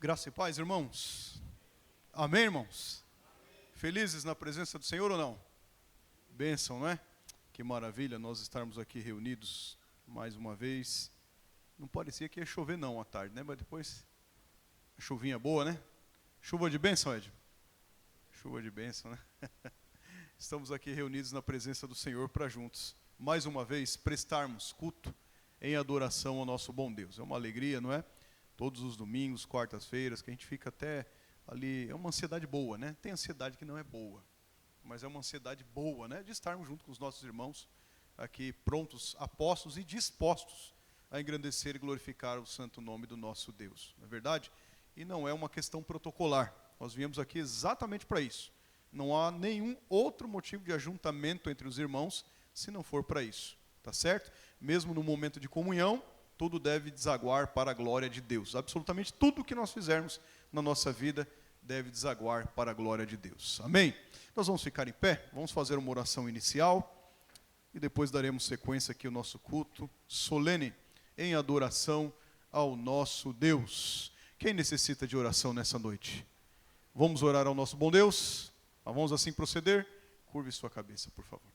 Graça e paz, irmãos. Amém, irmãos? Felizes na presença do Senhor ou não? Bênção, não é? Que maravilha nós estarmos aqui reunidos mais uma vez. Não parecia que ia chover não à tarde, né? Mas depois, a chuvinha boa, né? Chuva de bênção, Ed? Chuva de bênção, né? Estamos aqui reunidos na presença do Senhor para juntos, mais uma vez, prestarmos culto em adoração ao nosso bom Deus. É uma alegria, não é? Todos os domingos, quartas-feiras, que a gente fica até ali, é uma ansiedade boa, né? Tem ansiedade que não é boa, mas é uma ansiedade boa, né? De estarmos junto com os nossos irmãos aqui, prontos, apostos e dispostos a engrandecer e glorificar o santo nome do nosso Deus, não é verdade? E não é uma questão protocolar, nós viemos aqui exatamente para isso. Não há nenhum outro motivo de ajuntamento entre os irmãos, se não for para isso, tá certo? Mesmo no momento de comunhão, tudo deve desaguar para a glória de Deus. Absolutamente tudo que nós fizermos na nossa vida deve desaguar para a glória de Deus. Amém? Nós vamos ficar em pé, vamos fazer uma oração inicial e depois daremos sequência aqui ao nosso culto solene em adoração ao nosso Deus. Quem necessita de oração nessa noite? Vamos orar ao nosso bom Deus? Vamos assim proceder? Curve sua cabeça, por favor.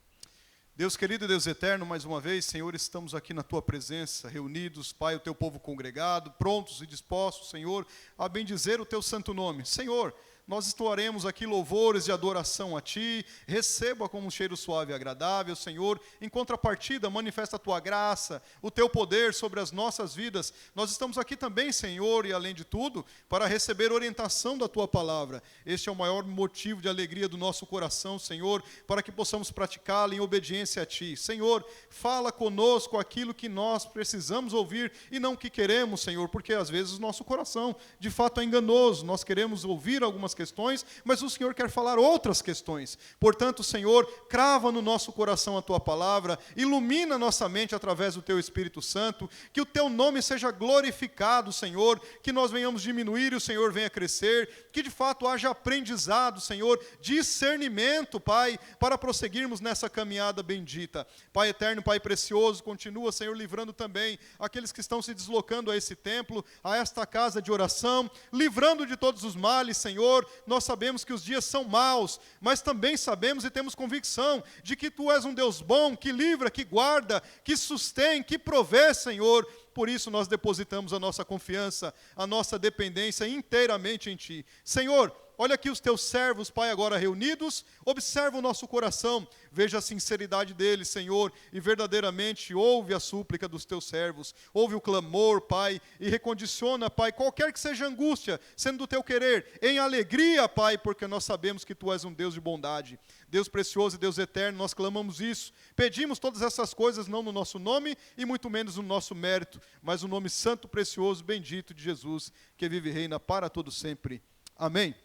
Deus querido e Deus eterno, mais uma vez, Senhor, estamos aqui na Tua presença, reunidos, Pai, o Teu povo congregado, prontos e dispostos, Senhor, a bendizer o Teu santo nome. Senhor, nós entoaremos aqui louvores de adoração a Ti, receba como um cheiro suave e agradável, Senhor, em contrapartida, manifesta a Tua graça, o Teu poder sobre as nossas vidas. Nós estamos aqui também, Senhor, e além de tudo, para receber orientação da Tua palavra. Este é o maior motivo de alegria do nosso coração, Senhor, para que possamos praticá-la em obediência a Ti. Senhor, fala conosco aquilo que nós precisamos ouvir e não o que queremos, Senhor, porque às vezes o nosso coração, de fato, é enganoso. Nós queremos ouvir algumas questões, mas o Senhor quer falar outras questões. Portanto, Senhor, crava no nosso coração a Tua palavra, ilumina nossa mente através do Teu Espírito Santo, que o Teu nome seja glorificado, Senhor, que nós venhamos diminuir e o Senhor venha crescer, que de fato haja aprendizado, Senhor, discernimento, Pai, para prosseguirmos nessa caminhada bendita. Pai eterno, Pai precioso, continua, Senhor, livrando também aqueles que estão se deslocando a esse templo, a esta casa de oração, livrando de todos os males, Senhor. Nós sabemos que os dias são maus, mas também sabemos e temos convicção de que Tu és um Deus bom, que livra, que guarda, que sustém, que provê, Senhor. Por isso nós depositamos a nossa confiança, a nossa dependência inteiramente em Ti. Senhor, olha aqui os Teus servos, Pai, agora reunidos, observa o nosso coração, veja a sinceridade deles, Senhor, e verdadeiramente ouve a súplica dos Teus servos, ouve o clamor, Pai, e recondiciona, Pai, qualquer que seja a angústia, sendo do Teu querer, em alegria, Pai, porque nós sabemos que Tu és um Deus de bondade. Deus precioso e Deus eterno, nós clamamos isso, pedimos todas essas coisas, não no nosso nome e muito menos no nosso mérito, mas no nome santo, precioso, bendito de Jesus, que vive e reina para todo sempre. Amém.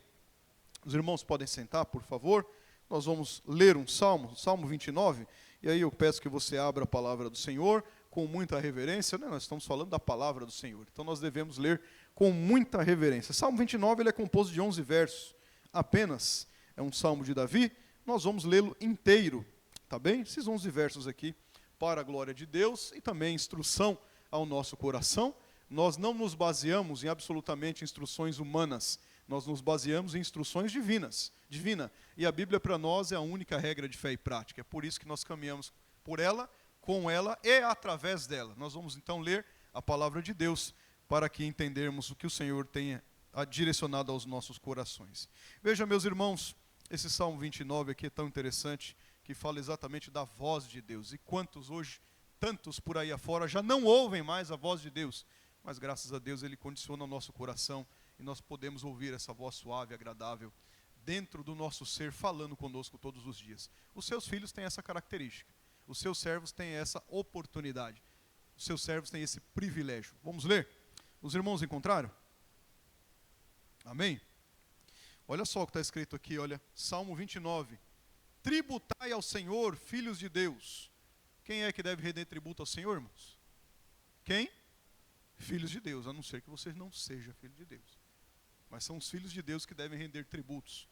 Os irmãos podem sentar, por favor. Nós vamos ler um salmo, Salmo 29, e aí eu peço que você abra a palavra do Senhor com muita reverência, né? Nós estamos falando da palavra do Senhor, então nós devemos ler com muita reverência. Salmo 29, ele é composto de 11 versos, apenas, é um salmo de Davi. Nós vamos lê-lo inteiro, tá bem? Esses 11 versos aqui, para a glória de Deus e também instrução ao nosso coração. Nós não nos baseamos em absolutamente instruções humanas, nós nos baseamos em instruções divina. E a Bíblia para nós é a única regra de fé e prática. É por isso que nós caminhamos por ela, com ela e através dela. Nós vamos então ler a palavra de Deus para que entendermos o que o Senhor tenha direcionado aos nossos corações. Veja, meus irmãos, esse Salmo 29 aqui é tão interessante, que fala exatamente da voz de Deus. E quantos hoje, tantos por aí afora, já não ouvem mais a voz de Deus. Mas graças a Deus Ele condiciona o nosso coração e nós podemos ouvir essa voz suave e agradável dentro do nosso ser, falando conosco todos os dias. Os seus filhos têm essa característica. Os seus servos têm essa oportunidade. Os seus servos têm esse privilégio. Vamos ler? Os irmãos encontraram? Amém? Olha só o que está escrito aqui, olha, Salmo 29. Tributai ao Senhor, filhos de Deus. Quem é que deve render tributo ao Senhor, irmãos? Quem? Filhos de Deus, a não ser que você não seja filho de Deus. Mas são os filhos de Deus que devem render tributos.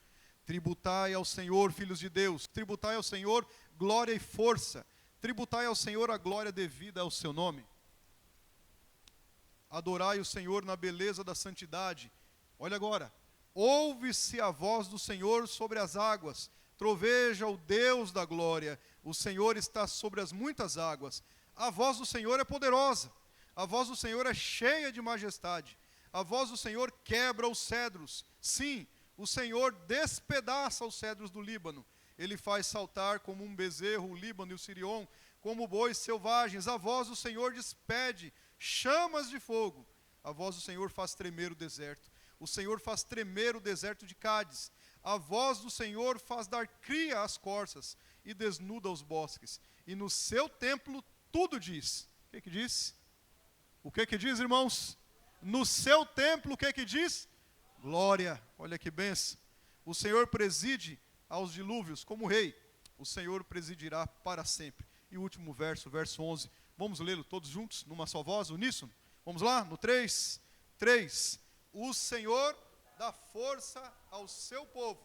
Tributai ao Senhor, filhos de Deus. Tributai ao Senhor glória e força. Tributai ao Senhor a glória devida ao seu nome. Adorai o Senhor na beleza da santidade. Olha agora. Ouve-se a voz do Senhor sobre as águas. Troveja o Deus da glória. O Senhor está sobre as muitas águas. A voz do Senhor é poderosa. A voz do Senhor é cheia de majestade. A voz do Senhor quebra os cedros. Sim, o Senhor despedaça os cedros do Líbano. Ele faz saltar como um bezerro o Líbano e o Sirion, como bois selvagens. A voz do Senhor despede chamas de fogo. A voz do Senhor faz tremer o deserto. O Senhor faz tremer o deserto de Cádiz. A voz do Senhor faz dar cria às corças e desnuda os bosques. E no seu templo tudo diz. O que que diz? O que que diz, irmãos? No seu templo, o que que diz? Glória. Olha que benção. O Senhor preside aos dilúvios como rei. O Senhor presidirá para sempre. E o último verso, verso 11. Vamos lê-lo todos juntos, numa só voz, uníssono? Vamos lá? No 3. 3. O Senhor dá força ao seu povo.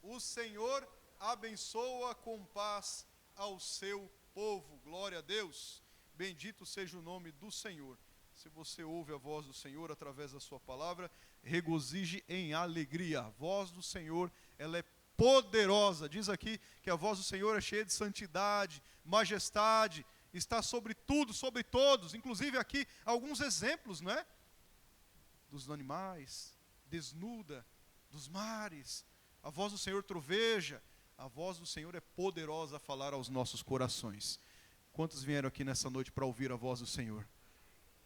O Senhor abençoa com paz ao seu povo. Glória a Deus. Bendito seja o nome do Senhor. Se você ouve a voz do Senhor através da sua palavra, regozije em alegria. A voz do Senhor, ela é poderosa. Diz aqui que a voz do Senhor é cheia de santidade, majestade, está sobre tudo, sobre todos. Inclusive aqui alguns exemplos, não é? Dos animais, desnuda, dos mares. A voz do Senhor troveja. A voz do Senhor é poderosa a falar aos nossos corações. Quantos vieram aqui nessa noite para ouvir a voz do Senhor?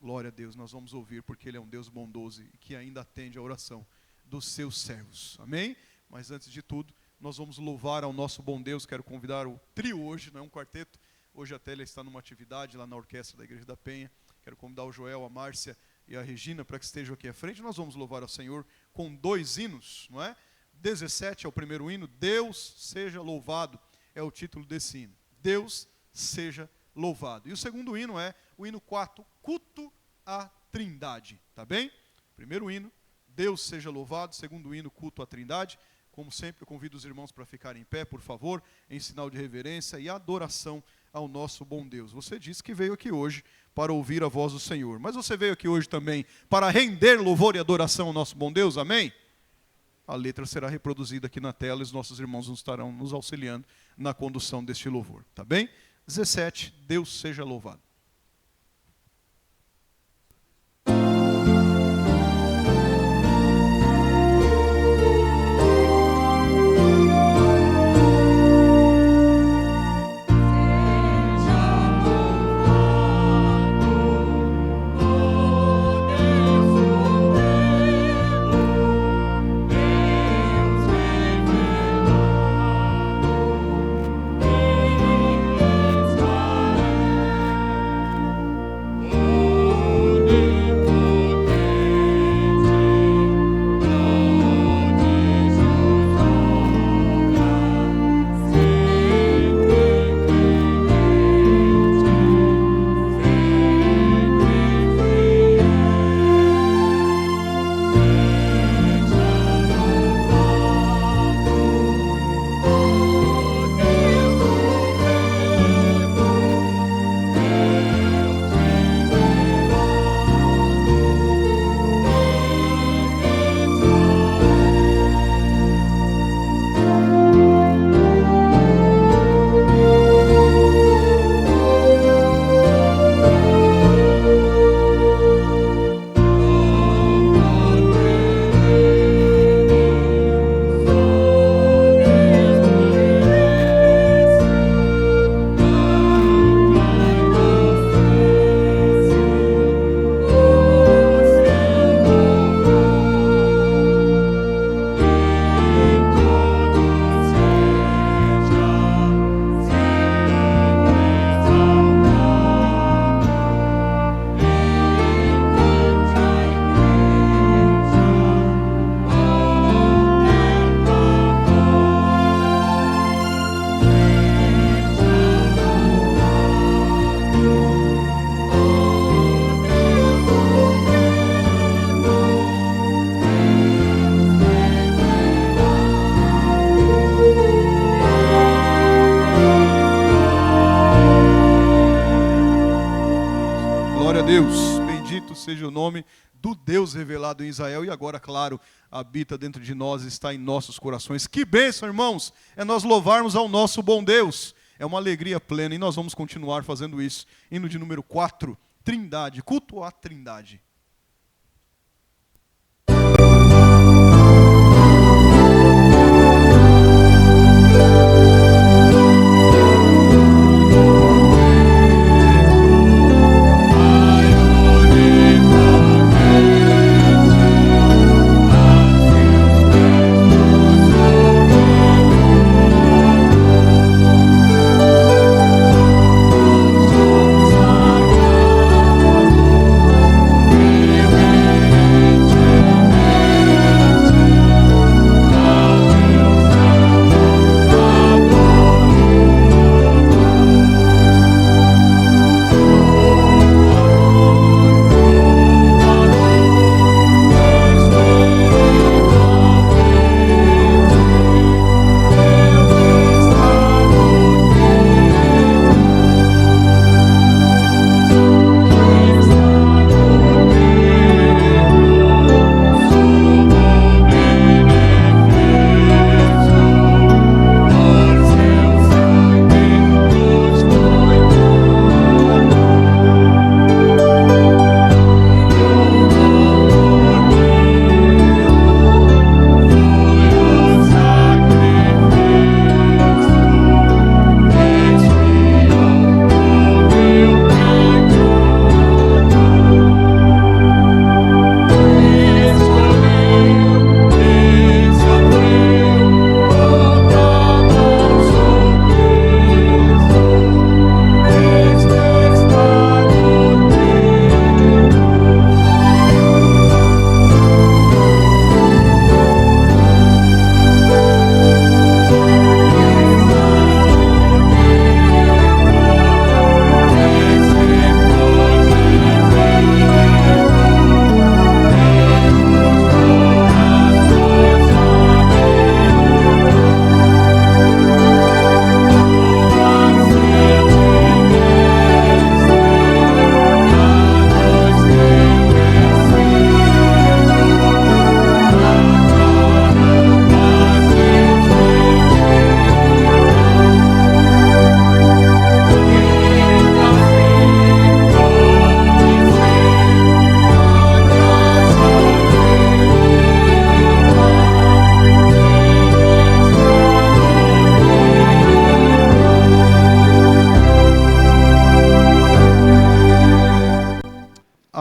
Glória a Deus, nós vamos ouvir porque Ele é um Deus bondoso e que ainda atende a oração dos seus servos. Amém? Mas antes de tudo, nós vamos louvar ao nosso bom Deus. Quero convidar o trio hoje, não é um quarteto. Hoje a Télia está numa atividade lá na orquestra da Igreja da Penha. Quero convidar o Joel, a Márcia e a Regina para que estejam aqui à frente. Nós vamos louvar ao Senhor com 2 hinos, não é? 17 é o primeiro hino. Deus seja louvado é o título desse hino. Deus seja louvado. E o segundo hino é o hino 4, culto à Trindade. Tá bem? Primeiro hino, Deus seja louvado. Segundo hino, culto à Trindade. Como sempre, eu convido os irmãos para ficarem em pé, por favor, em sinal de reverência e adoração ao nosso bom Deus. Você disse que veio aqui hoje para ouvir a voz do Senhor, mas você veio aqui hoje também para render louvor e adoração ao nosso bom Deus, amém? A letra será reproduzida aqui na tela e os nossos irmãos estarão nos auxiliando na condução deste louvor, tá bem? 17, Deus seja louvado. do Deus revelado em Israel e agora, claro, habita dentro de nós, está em nossos corações. Que bênção, irmãos, é nós louvarmos ao nosso bom Deus. É uma alegria plena e nós vamos continuar fazendo isso. Hino de número 4, Trindade, culto à Trindade.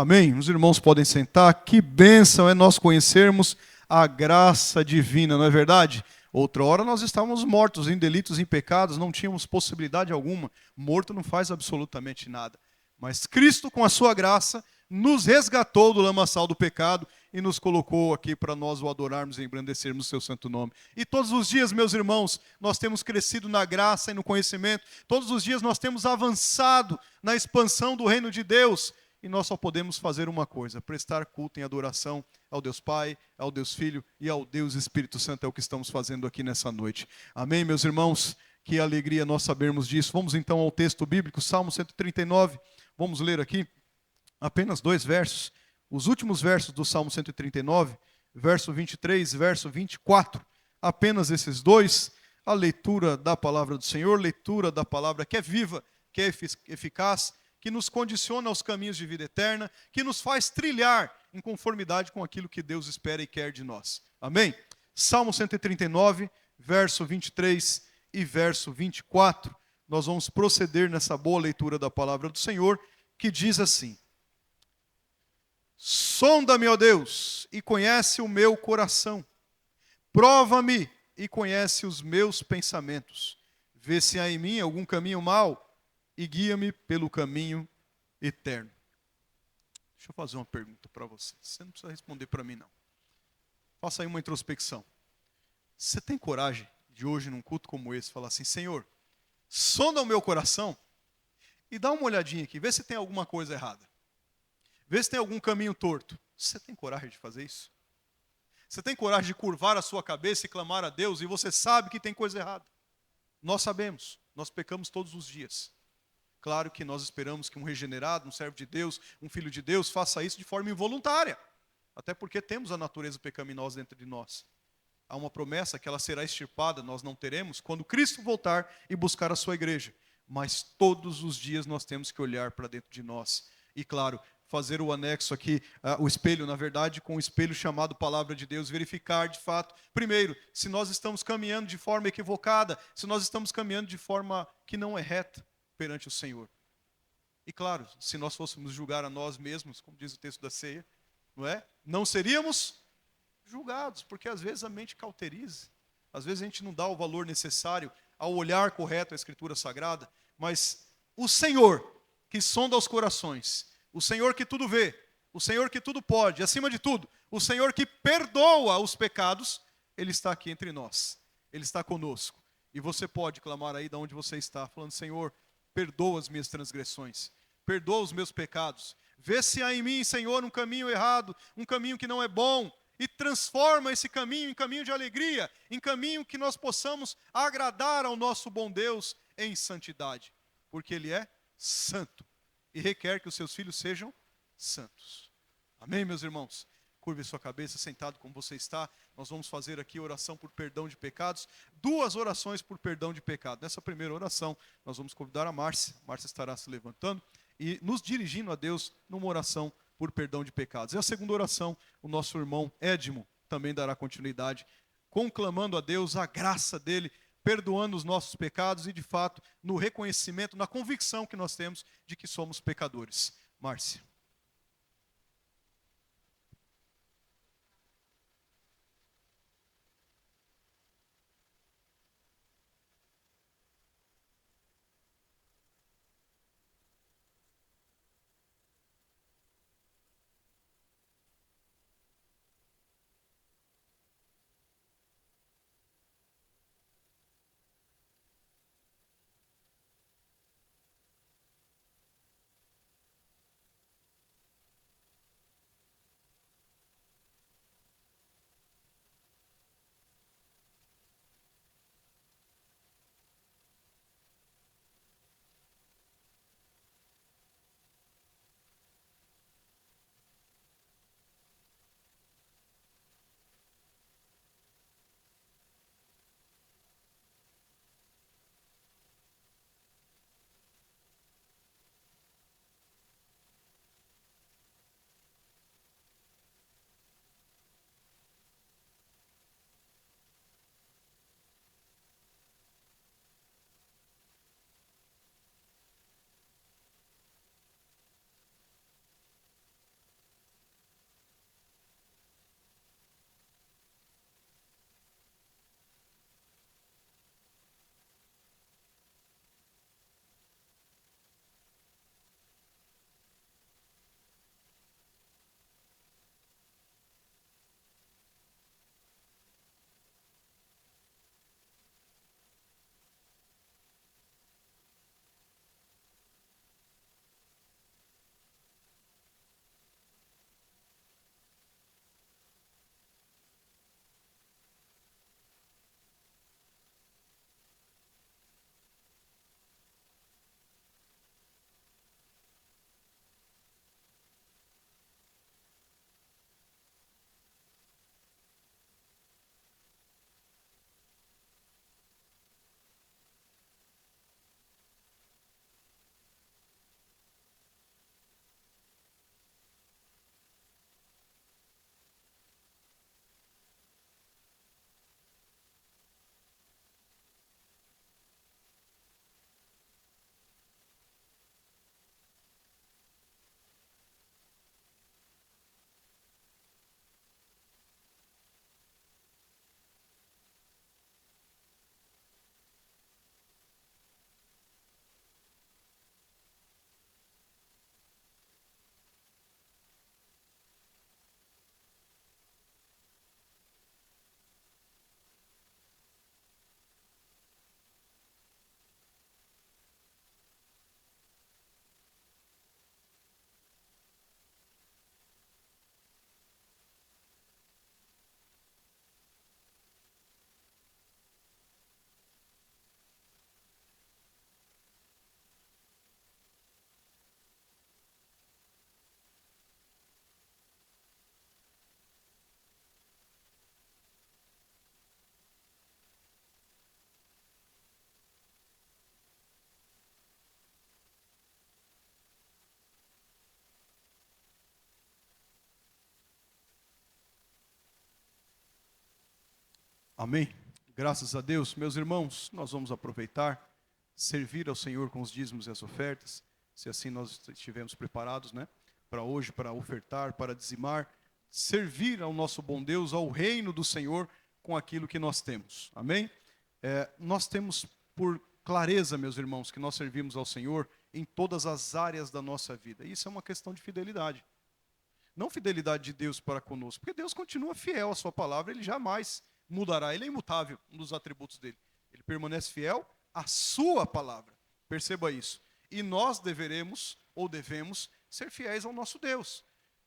Amém? Os irmãos podem sentar. Que bênção é nós conhecermos a graça divina, não é verdade? Outra hora nós estávamos mortos em delitos e em pecados, não tínhamos possibilidade alguma. Morto não faz absolutamente nada. Mas Cristo, com a sua graça, nos resgatou do lamaçal do pecado e nos colocou aqui para nós o adorarmos e engrandecermos o seu santo nome. E todos os dias, meus irmãos, nós temos crescido na graça e no conhecimento. Todos os dias nós temos avançado na expansão do reino de Deus. E nós só podemos fazer uma coisa: prestar culto em adoração ao Deus Pai, ao Deus Filho e ao Deus Espírito Santo. É o que estamos fazendo aqui nessa noite. Amém, meus irmãos? Que alegria nós sabermos disso. Vamos então ao texto bíblico, Salmo 139. Vamos ler aqui apenas 2 versos. Os últimos versos do Salmo 139, verso 23, verso 24. Apenas esses dois. A leitura da palavra do Senhor, leitura da palavra que é viva, que é eficaz, que nos condiciona aos caminhos de vida eterna, que nos faz trilhar em conformidade com aquilo que Deus espera e quer de nós. Amém? Salmo 139, verso 23 e verso 24. Nós vamos proceder nessa boa leitura da palavra do Senhor, que diz assim: sonda-me, ó Deus, e conhece o meu coração. Prova-me e conhece os meus pensamentos. Vê se há em mim algum caminho mau e guia-me pelo caminho eterno. Deixa eu fazer uma pergunta para você. Você não precisa responder para mim, não. Faça aí uma introspecção. Você tem coragem de hoje, num culto como esse, falar assim: Senhor, sonda o meu coração e dá uma olhadinha aqui, vê se tem alguma coisa errada. Vê se tem algum caminho torto. Você tem coragem de fazer isso? Você tem coragem de curvar a sua cabeça e clamar a Deus e você sabe que tem coisa errada? Nós sabemos, nós pecamos todos os dias. Claro que nós esperamos que um regenerado, um servo de Deus, um filho de Deus, faça isso de forma involuntária. Até porque temos a natureza pecaminosa dentro de nós. Há uma promessa que ela será extirpada, nós não teremos, quando Cristo voltar e buscar a sua igreja. Mas todos os dias nós temos que olhar para dentro de nós. E claro, fazer o anexo aqui, o espelho, na verdade, com o espelho chamado Palavra de Deus, verificar de fato, primeiro, se nós estamos caminhando de forma equivocada, se nós estamos caminhando de forma que não é reta perante o Senhor. E claro, se nós fôssemos julgar a nós mesmos, como diz o texto da ceia, não é? Não seríamos julgados, porque às vezes a mente cauteriza, às vezes a gente não dá o valor necessário ao olhar correto à Escritura Sagrada, mas o Senhor, que sonda os corações, o Senhor que tudo vê, o Senhor que tudo pode, acima de tudo, o Senhor que perdoa os pecados, Ele está aqui entre nós, Ele está conosco, e você pode clamar aí de onde você está, falando: Senhor, perdoa as minhas transgressões, perdoa os meus pecados, vê se há em mim, Senhor, um caminho errado, um caminho que não é bom, e transforma esse caminho em caminho de alegria, em caminho que nós possamos agradar ao nosso bom Deus em santidade, porque Ele é santo e requer que os seus filhos sejam santos. Amém, meus irmãos? Curve sua cabeça, sentado como você está. Nós vamos fazer aqui oração por perdão de pecados, 2 orações por perdão de pecado. Nessa primeira oração, nós vamos convidar a Márcia. A Márcia estará se levantando e nos dirigindo a Deus numa oração por perdão de pecados. E a segunda oração, o nosso irmão Edmo também dará continuidade, conclamando a Deus a graça dele, perdoando os nossos pecados e, de fato, no reconhecimento, na convicção que nós temos de que somos pecadores. Márcia. Amém? Graças a Deus. Meus irmãos, nós vamos aproveitar, servir ao Senhor com os dízimos e as ofertas, se assim nós estivermos preparados, né? Para hoje, para ofertar, para dizimar, servir ao nosso bom Deus, ao reino do Senhor, com aquilo que nós temos. Amém? Nós temos por clareza, meus irmãos, que nós servimos ao Senhor em todas as áreas da nossa vida. Isso é uma questão de fidelidade. Não fidelidade de Deus para conosco, porque Deus continua fiel à sua palavra, Ele jamais mudará, Ele é imutável, um dos atributos dele. Ele permanece fiel à sua palavra, perceba isso. E nós deveremos, ou devemos, ser fiéis ao nosso Deus.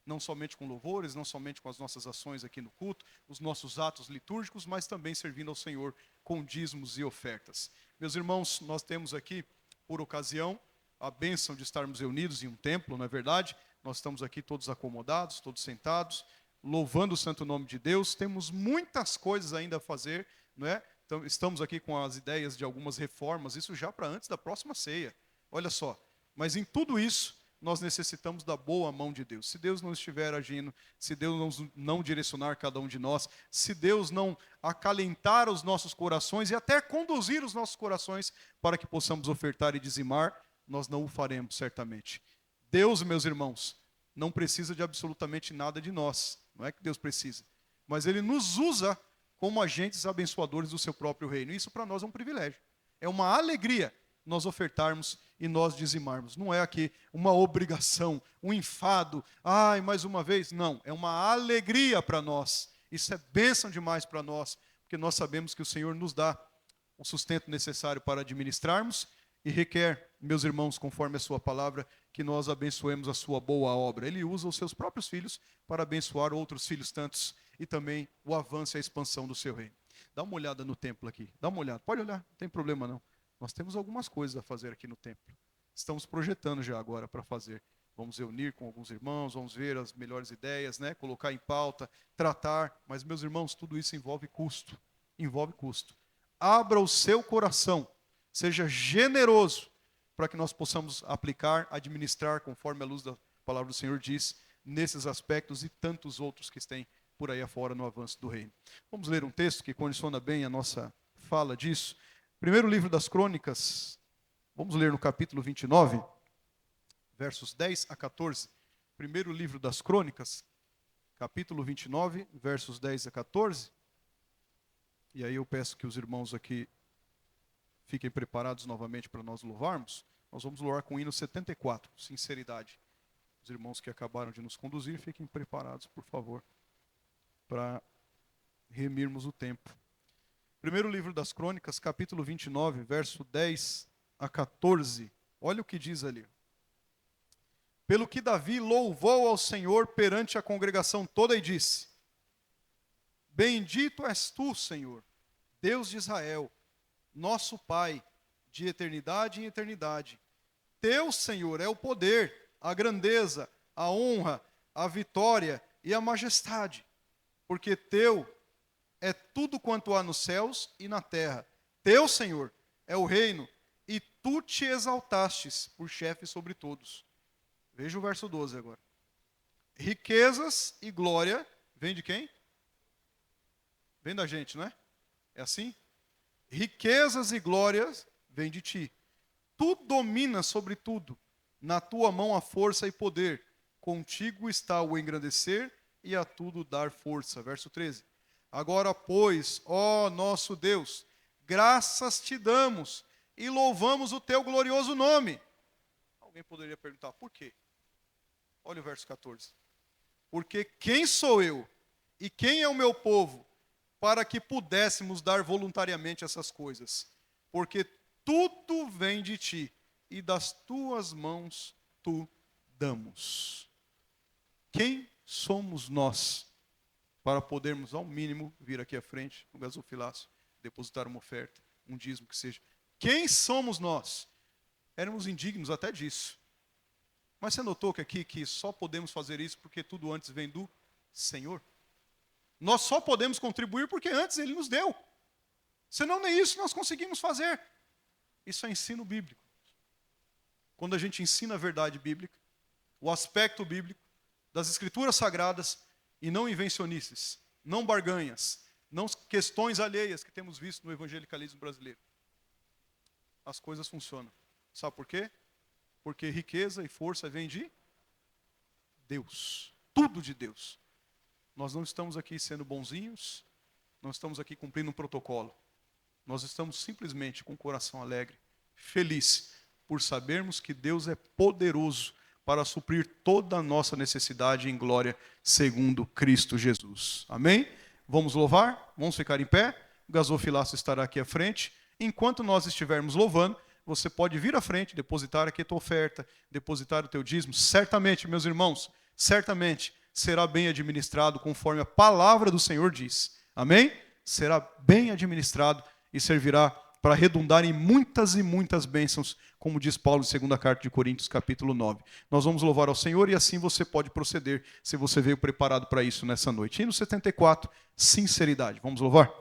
Não somente com louvores, não somente com as nossas ações aqui no culto, os nossos atos litúrgicos, mas também servindo ao Senhor com dízimos e ofertas. Meus irmãos, nós temos aqui, por ocasião, a bênção de estarmos reunidos em um templo, não é verdade? Nós estamos aqui todos acomodados, todos sentados, louvando o santo nome de Deus. Temos muitas coisas ainda a fazer, não é? Então, estamos aqui com as ideias de algumas reformas, isso já para antes da próxima ceia. Olha só, mas em tudo isso, nós necessitamos da boa mão de Deus. Se Deus não estiver agindo, se Deus não direcionar cada um de nós, se Deus não acalentar os nossos corações e até conduzir os nossos corações para que possamos ofertar e dizimar, nós não o faremos, certamente. Deus, meus irmãos, não precisa de absolutamente nada de nós. Não é que Deus precisa. Mas Ele nos usa como agentes abençoadores do seu próprio reino. Isso para nós é um privilégio. É uma alegria nós ofertarmos e nós dizimarmos. Não é aqui uma obrigação, um enfado. Ai, mais uma vez. Não, é uma alegria para nós. Isso é bênção demais para nós, porque nós sabemos que o Senhor nos dá o sustento necessário para administrarmos e requer, meus irmãos, conforme a sua palavra, que nós abençoemos a sua boa obra. Ele usa os seus próprios filhos para abençoar outros filhos tantos e também o avanço e a expansão do seu reino. Dá uma olhada no templo aqui, dá uma olhada, pode olhar, não tem problema não. Nós temos algumas coisas a fazer aqui no templo. Estamos projetando já agora para fazer. Vamos reunir com alguns irmãos, vamos ver as melhores ideias, né? Colocar em pauta, tratar. Mas, meus irmãos, tudo isso envolve custo. Envolve custo. Abra o seu coração, seja generoso, para que nós possamos aplicar, administrar, conforme a luz da palavra do Senhor diz, nesses aspectos e tantos outros que têm por aí afora no avanço do reino. Vamos ler um texto que condiciona bem a nossa fala disso. Primeiro livro das Crônicas, vamos ler no capítulo 29, versos 10 a 14. Primeiro livro das Crônicas, capítulo 29, versos 10 a 14. E aí eu peço que os irmãos aqui fiquem preparados novamente para nós louvarmos. Nós vamos louvar com o hino 74, sinceridade. Os irmãos que acabaram de nos conduzir, fiquem preparados, por favor, para remirmos o tempo. Primeiro livro das Crônicas, capítulo 29, verso 10 a 14. Olha o que diz ali. Pelo que Davi louvou ao Senhor perante a congregação toda e disse: Bendito és tu, Senhor, Deus de Israel, nosso Pai, de eternidade em eternidade. Teu, Senhor, é o poder, a grandeza, a honra, a vitória e a majestade, porque teu é tudo quanto há nos céus e na terra. Teu, Senhor, é o reino, e tu te exaltastes por chefe sobre todos. Veja o verso 12 agora. Riquezas e glória, vem de quem? Vem da gente, não é? É assim? Riquezas e glórias vem de ti. Tu dominas sobre tudo. Na tua mão há força e poder. Contigo está o engrandecer e a tudo dar força. Verso 13. Agora, pois, ó nosso Deus, graças te damos e louvamos o teu glorioso nome. Alguém poderia perguntar, por quê? Olha o verso 14. Porque quem sou eu e quem é o meu povo para que pudéssemos dar voluntariamente essas coisas? Porque tudo vem de ti e das tuas mãos tu damos. Quem somos nós para podermos, ao mínimo, vir aqui à frente, no gasofilaço, depositar uma oferta, um dízimo que seja? Quem somos nós? Éramos indignos até disso. Mas você notou que aqui que só podemos fazer isso porque tudo antes vem do Senhor? Nós só podemos contribuir porque antes Ele nos deu. Senão nem isso nós conseguimos fazer. Isso é ensino bíblico. Quando a gente ensina a verdade bíblica, o aspecto bíblico das Escrituras Sagradas, e não invencionices, não barganhas, não questões alheias que temos visto no evangelicalismo brasileiro. As coisas funcionam. Sabe por quê? Porque riqueza e força vêm de Deus. Tudo de Deus. Nós não estamos aqui sendo bonzinhos, não estamos aqui cumprindo um protocolo. Nós estamos simplesmente com o coração alegre, feliz, por sabermos que Deus é poderoso para suprir toda a nossa necessidade em glória, segundo Cristo Jesus. Amém? Vamos louvar? Vamos ficar em pé? O gasofilaço estará aqui à frente. Enquanto nós estivermos louvando, você pode vir à frente, depositar aqui a tua oferta, depositar o teu dízimo. Certamente, meus irmãos, certamente será bem administrado conforme a palavra do Senhor diz. Amém? Será bem administrado e servirá para redundar em muitas e muitas bênçãos, como diz Paulo em 2ª carta de Coríntios, capítulo 9. Nós vamos louvar ao Senhor e assim você pode proceder, se você veio preparado para isso nessa noite. Hino 74, sinceridade. Vamos louvar?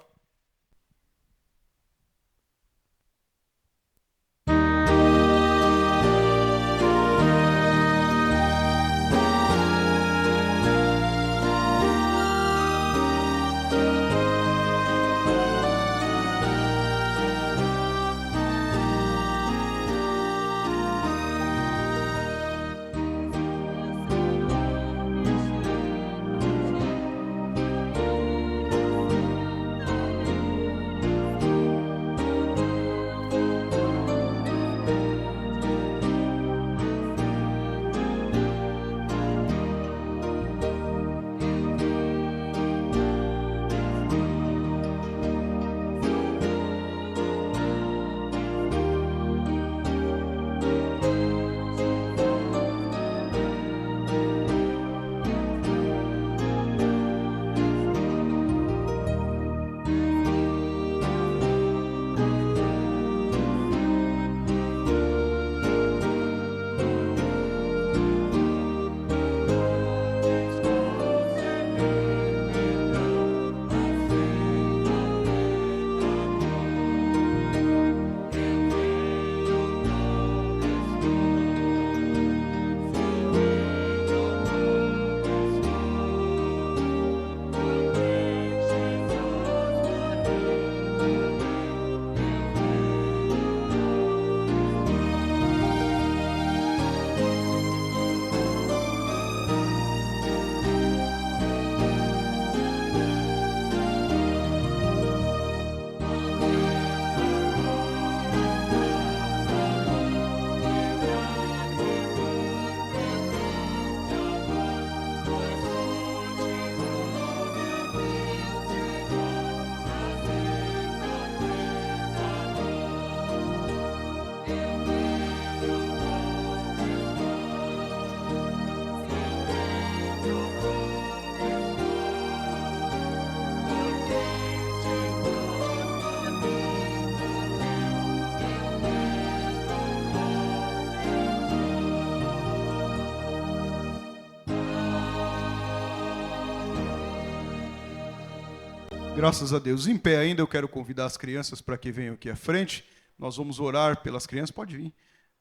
Graças a Deus. Em pé ainda, eu quero convidar as crianças para que venham aqui à frente. Nós vamos orar pelas crianças. Pode vir.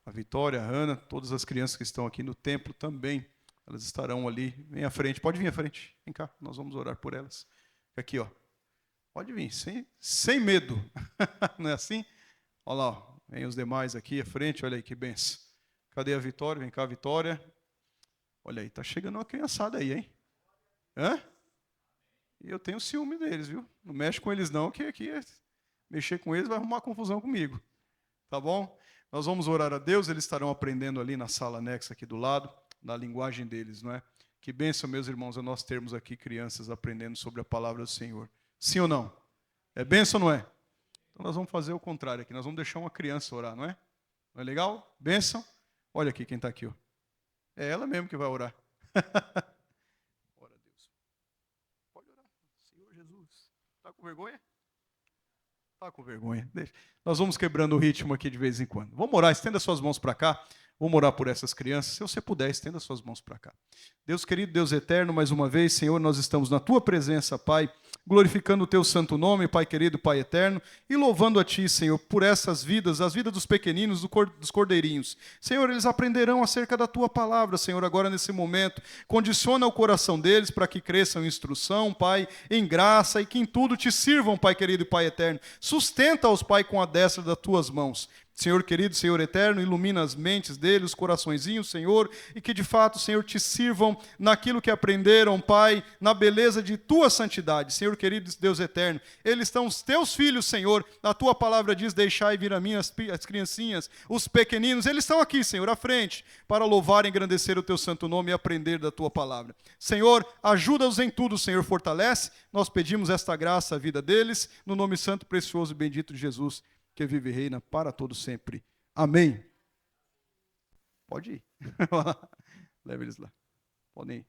A Vitória, a Ana, todas as crianças que estão aqui no templo também. Elas estarão ali. Vem à frente. Pode vir à frente. Vem cá. Nós vamos orar por elas. Aqui, ó. Pode vir. Sem medo. Não é assim? Olha lá. Ó. Vem os demais aqui à frente. Olha aí que benção. Cadê a Vitória? Vem cá, Vitória. Olha aí. Tá chegando uma criançada aí, hein? Hã? E eu tenho ciúme deles, viu? Não mexe com eles não, que aqui mexer com eles vai arrumar confusão comigo. Tá bom? Nós vamos orar a Deus, eles estarão aprendendo ali na sala anexa aqui do lado, na linguagem deles, não é? Que bênção, meus irmãos, é nós termos aqui crianças aprendendo sobre a palavra do Senhor. Sim ou não? É bênção ou não é? Então nós vamos fazer o contrário aqui, nós vamos deixar uma criança orar, não é? Não é legal? Bênção? Olha aqui quem está aqui, ó. É ela mesmo que vai orar. Está com vergonha? Está com vergonha. Deixa. Nós vamos quebrando o ritmo aqui de vez em quando. Vamos orar, estenda suas mãos para cá. Vamos orar por essas crianças. Se você puder, estenda suas mãos para cá. Deus querido, Deus eterno, mais uma vez, Senhor, nós estamos na Tua presença, Pai, glorificando o Teu santo nome, Pai querido, Pai eterno, e louvando a Ti, Senhor, por essas vidas, as vidas dos pequeninos, dos cordeirinhos. Senhor, eles aprenderão acerca da Tua palavra, Senhor, agora nesse momento. Condiciona o coração deles para que cresçam em instrução, Pai, em graça, e que em tudo Te sirvam, Pai querido e Pai eterno. Sustenta-os, Pai, com a destra das Tuas mãos. Senhor querido, Senhor eterno, ilumina as mentes deles, os coraçõezinhos, Senhor, e que de fato, Senhor, Te sirvam naquilo que aprenderam, Pai, na beleza de Tua santidade. Senhor querido, Deus eterno, eles são os Teus filhos, Senhor, a Tua palavra diz, deixai vir a mim as criancinhas, os pequeninos, eles estão aqui, Senhor, à frente, para louvar e engrandecer o Teu santo nome e aprender da Tua palavra. Senhor, ajuda-os em tudo, Senhor, fortalece, nós pedimos esta graça à vida deles, no nome santo, precioso e bendito de Jesus, que vive e reina para todo sempre. Amém. Pode ir. Leve eles lá. Podem ir.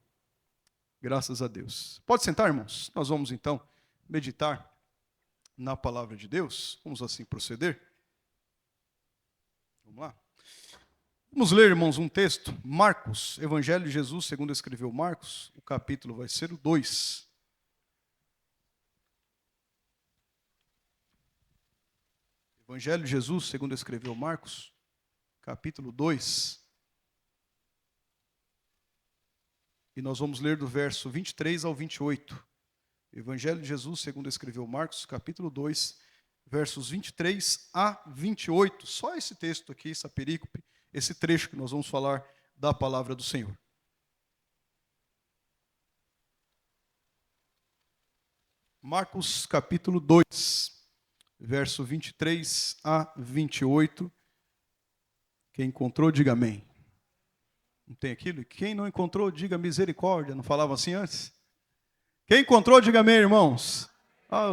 Graças a Deus. Pode sentar, irmãos. Nós vamos então meditar na palavra de Deus. Vamos assim proceder. Vamos lá. Vamos ler, irmãos, um texto. Marcos, Evangelho de Jesus, segundo escreveu Marcos. O capítulo vai ser o 2. Evangelho de Jesus, segundo escreveu Marcos, capítulo 2. E nós vamos ler do verso 23 ao 28. Evangelho de Jesus, segundo escreveu Marcos, capítulo 2, versos 23 a 28. Só esse texto aqui, essa perícope, esse trecho que nós vamos falar da palavra do Senhor. Marcos, capítulo 2. Verso 23 a 28. Quem encontrou, diga amém. Não tem aquilo? Quem não encontrou, diga misericórdia. Não falava assim antes? Quem encontrou, diga amém, irmãos.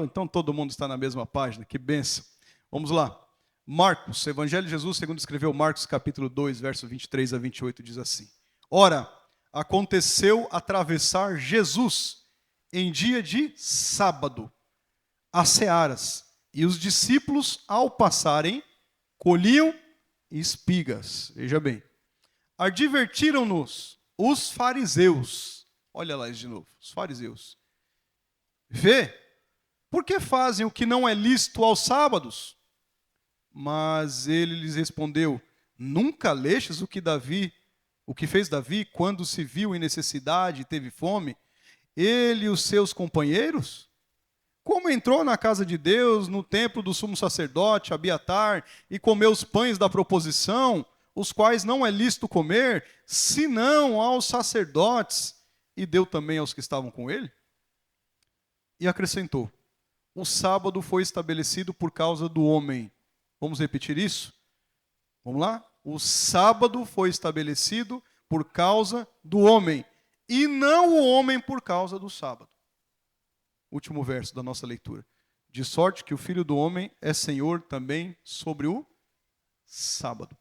Então todo mundo está na mesma página. Que bênção. Vamos lá. Marcos, Evangelho de Jesus, segundo escreveu Marcos, capítulo 2, verso 23 a 28, diz assim. Ora, aconteceu atravessar Jesus em dia de sábado, as searas. E os discípulos, ao passarem, colhiam espigas. Veja bem. Advertiram-nos os fariseus. Olha lá isso de novo. Os fariseus. Vê, por que fazem o que não é lícito aos sábados? Mas ele lhes respondeu, nunca lestes o que fez Davi quando se viu em necessidade e teve fome? Ele e os seus companheiros? Como entrou na casa de Deus, no templo do sumo sacerdote, Abiatar, e comeu os pães da proposição, os quais não é lícito comer, senão aos sacerdotes, e deu também aos que estavam com ele? E acrescentou, o sábado foi estabelecido por causa do homem. Vamos repetir isso? Vamos lá? O sábado foi estabelecido por causa do homem, e não o homem por causa do sábado. Último verso da nossa leitura. De sorte que o Filho do Homem é Senhor também sobre o sábado.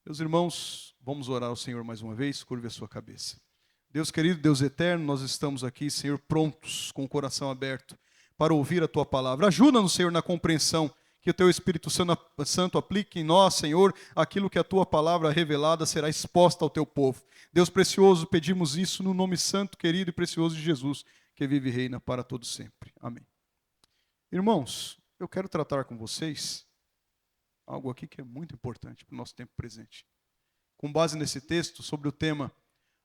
Meus irmãos, vamos orar ao Senhor mais uma vez, curve a sua cabeça. Deus querido, Deus eterno, nós estamos aqui, Senhor, prontos, com o coração aberto, para ouvir a Tua palavra. Ajuda-nos, Senhor, na compreensão, que o Teu Espírito Santo aplique em nós, Senhor, aquilo que a Tua palavra revelada será exposta ao Teu povo. Deus precioso, pedimos isso no nome santo, querido e precioso de Jesus, que vive e reina para todo sempre. Amém. Irmãos, eu quero tratar com vocês algo aqui que é muito importante para o nosso tempo presente. Com base nesse texto, sobre o tema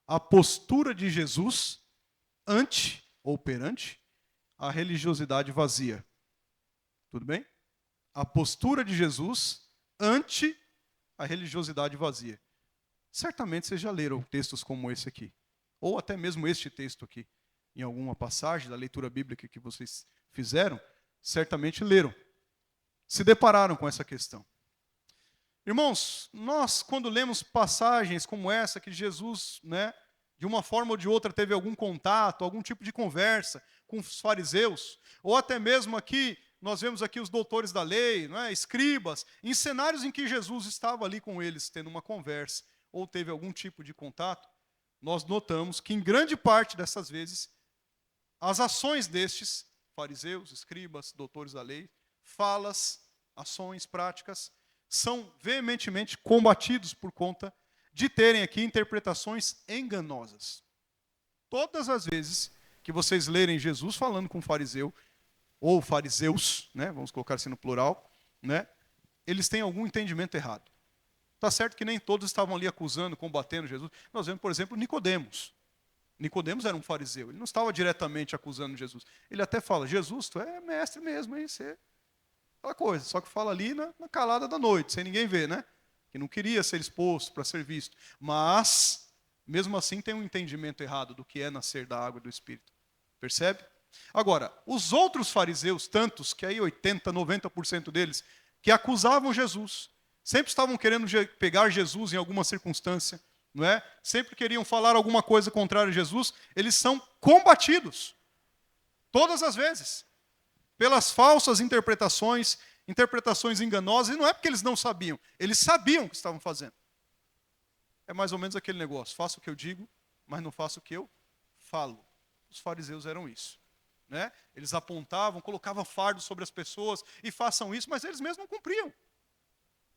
a postura de Jesus ante ou perante a religiosidade vazia. Tudo bem? A postura de Jesus ante a religiosidade vazia. Certamente vocês já leram textos como esse aqui, ou até mesmo este texto aqui. Em alguma passagem da leitura bíblica que vocês fizeram, certamente leram. Se depararam com essa questão. Irmãos, nós quando lemos passagens como essa, que Jesus, de uma forma ou de outra teve algum contato, algum tipo de conversa com os fariseus, ou até mesmo aqui, nós vemos aqui os doutores da lei, escribas, em cenários em que Jesus estava ali com eles, tendo uma conversa, ou teve algum tipo de contato, nós notamos que em grande parte dessas vezes, as ações destes, fariseus, escribas, doutores da lei, falas, ações, práticas, são veementemente combatidos por conta de terem aqui interpretações enganosas. Todas as vezes que vocês lerem Jesus falando com um fariseu, ou fariseus, né, vamos colocar assim no plural, né, eles têm algum entendimento errado. Está certo que nem todos estavam ali acusando, combatendo Jesus. Nós vemos, por exemplo, Nicodemos. Nicodemos era um fariseu, ele não estava diretamente acusando Jesus. Ele até fala, Jesus, tu é mestre mesmo, hein? Você... aquela coisa, só que fala ali na calada da noite, sem ninguém ver, né? Que não queria ser exposto para ser visto. Mas, mesmo assim, tem um entendimento errado do que é nascer da água e do Espírito. Percebe? Agora, os outros fariseus, tantos, que aí 80%, 90% deles, que acusavam Jesus, sempre estavam querendo pegar Jesus em alguma circunstância, não é? Sempre queriam falar alguma coisa contrária a Jesus, eles são combatidos. Todas as vezes. Pelas falsas interpretações enganosas, e não é porque eles não sabiam, eles sabiam o que estavam fazendo. É mais ou menos aquele negócio, faço o que eu digo, mas não faço o que eu falo. Os fariseus eram isso. Né? Eles apontavam, colocavam fardo sobre as pessoas, e façam isso, mas eles mesmos não cumpriam.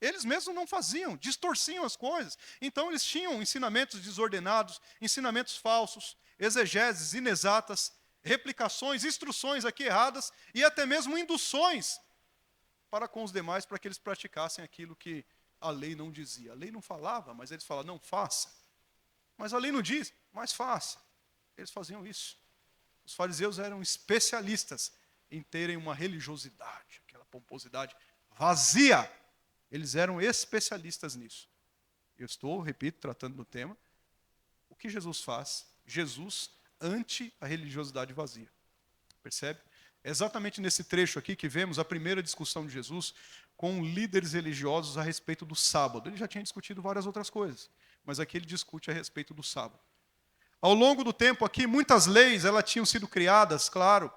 Eles mesmos não faziam, distorciam as coisas. Então eles tinham ensinamentos desordenados, ensinamentos falsos, exegeses inexatas, replicações, instruções aqui erradas e até mesmo induções para com os demais, para que eles praticassem aquilo que a lei não dizia. A lei não falava, mas eles falavam, não, faça. Mas a lei não diz, mas faça. Eles faziam isso. Os fariseus eram especialistas em terem uma religiosidade, aquela pomposidade vazia. Eles eram especialistas nisso. Eu estou, repito, tratando do tema. O que Jesus faz? Jesus ante a religiosidade vazia. Percebe? É exatamente nesse trecho aqui que vemos a primeira discussão de Jesus com líderes religiosos a respeito do sábado. Ele já tinha discutido várias outras coisas, mas aqui ele discute a respeito do sábado. Ao longo do tempo aqui, muitas leis elas tinham sido criadas, claro,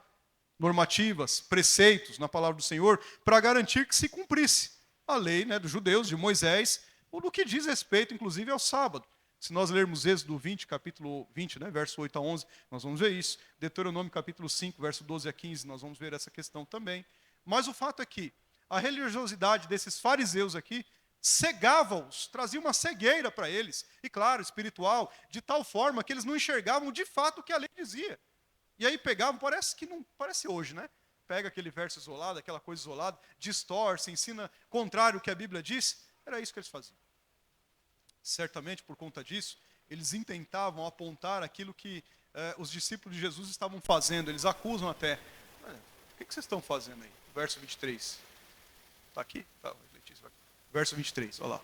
normativas, preceitos na palavra do Senhor, para garantir que se cumprisse a lei, né, dos judeus, de Moisés, ou no que diz respeito, inclusive, ao sábado. Se nós lermos Êxodo 20, capítulo 20, né, verso 8 a 11, nós vamos ver isso. Deuteronômio, capítulo 5, verso 12 a 15, nós vamos ver essa questão também. Mas o fato é que a religiosidade desses fariseus aqui cegava-os, trazia uma cegueira para eles, e claro, espiritual, de tal forma que eles não enxergavam de fato o que a lei dizia. E aí pegavam, parece que não, parece hoje, né? Pega aquele verso isolado, aquela coisa isolada, distorce, ensina contrário ao que a Bíblia diz. Era isso que eles faziam. Certamente, por conta disso, eles intentavam apontar aquilo que os discípulos de Jesus estavam fazendo. Eles acusam até. O que vocês estão fazendo aí? Verso 23. Está aqui? Tá, Letícia, vai. Verso 23, olha lá.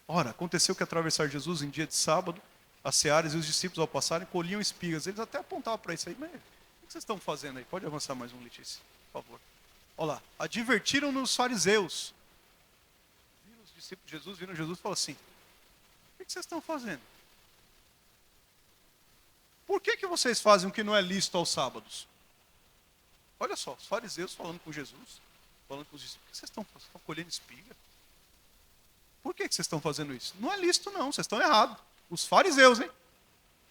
Ora, aconteceu que atravessar Jesus em dia de sábado, as searas e os discípulos ao passarem colhiam espigas. Eles até apontavam para isso aí. Mas o que vocês estão fazendo aí? Pode avançar mais um, Letícia, por favor. Olha lá. Advertiram-nos os fariseus. Viram os discípulos de Jesus, viram Jesus e falaram assim, o que vocês estão fazendo? Por que vocês fazem o que não é lícito aos sábados? Olha só, os fariseus falando com Jesus, falando com os discípulos, por que vocês estão colhendo espiga? Por que vocês estão fazendo isso? Não é lícito não, vocês estão errados. Os fariseus, hein?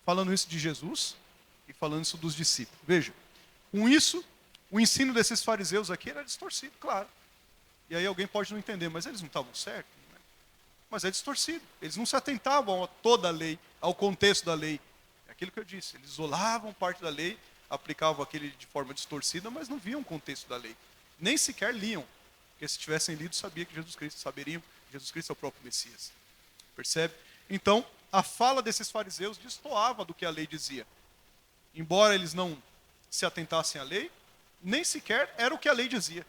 Falando isso de Jesus e falando isso dos discípulos. Veja, com isso, o ensino desses fariseus aqui era distorcido, claro. E aí alguém pode não entender, mas eles não estavam certos? Né? Mas é distorcido. Eles não se atentavam a toda a lei, ao contexto da lei. É aquilo que eu disse, eles isolavam parte da lei, aplicavam aquele de forma distorcida, mas não viam o contexto da lei. Nem sequer liam. Porque se tivessem lido, sabia que saberiam que Jesus Cristo é o próprio Messias. Percebe? Então, a fala desses fariseus destoava do que a lei dizia. Embora eles não se atentassem à lei, nem sequer era o que a lei dizia.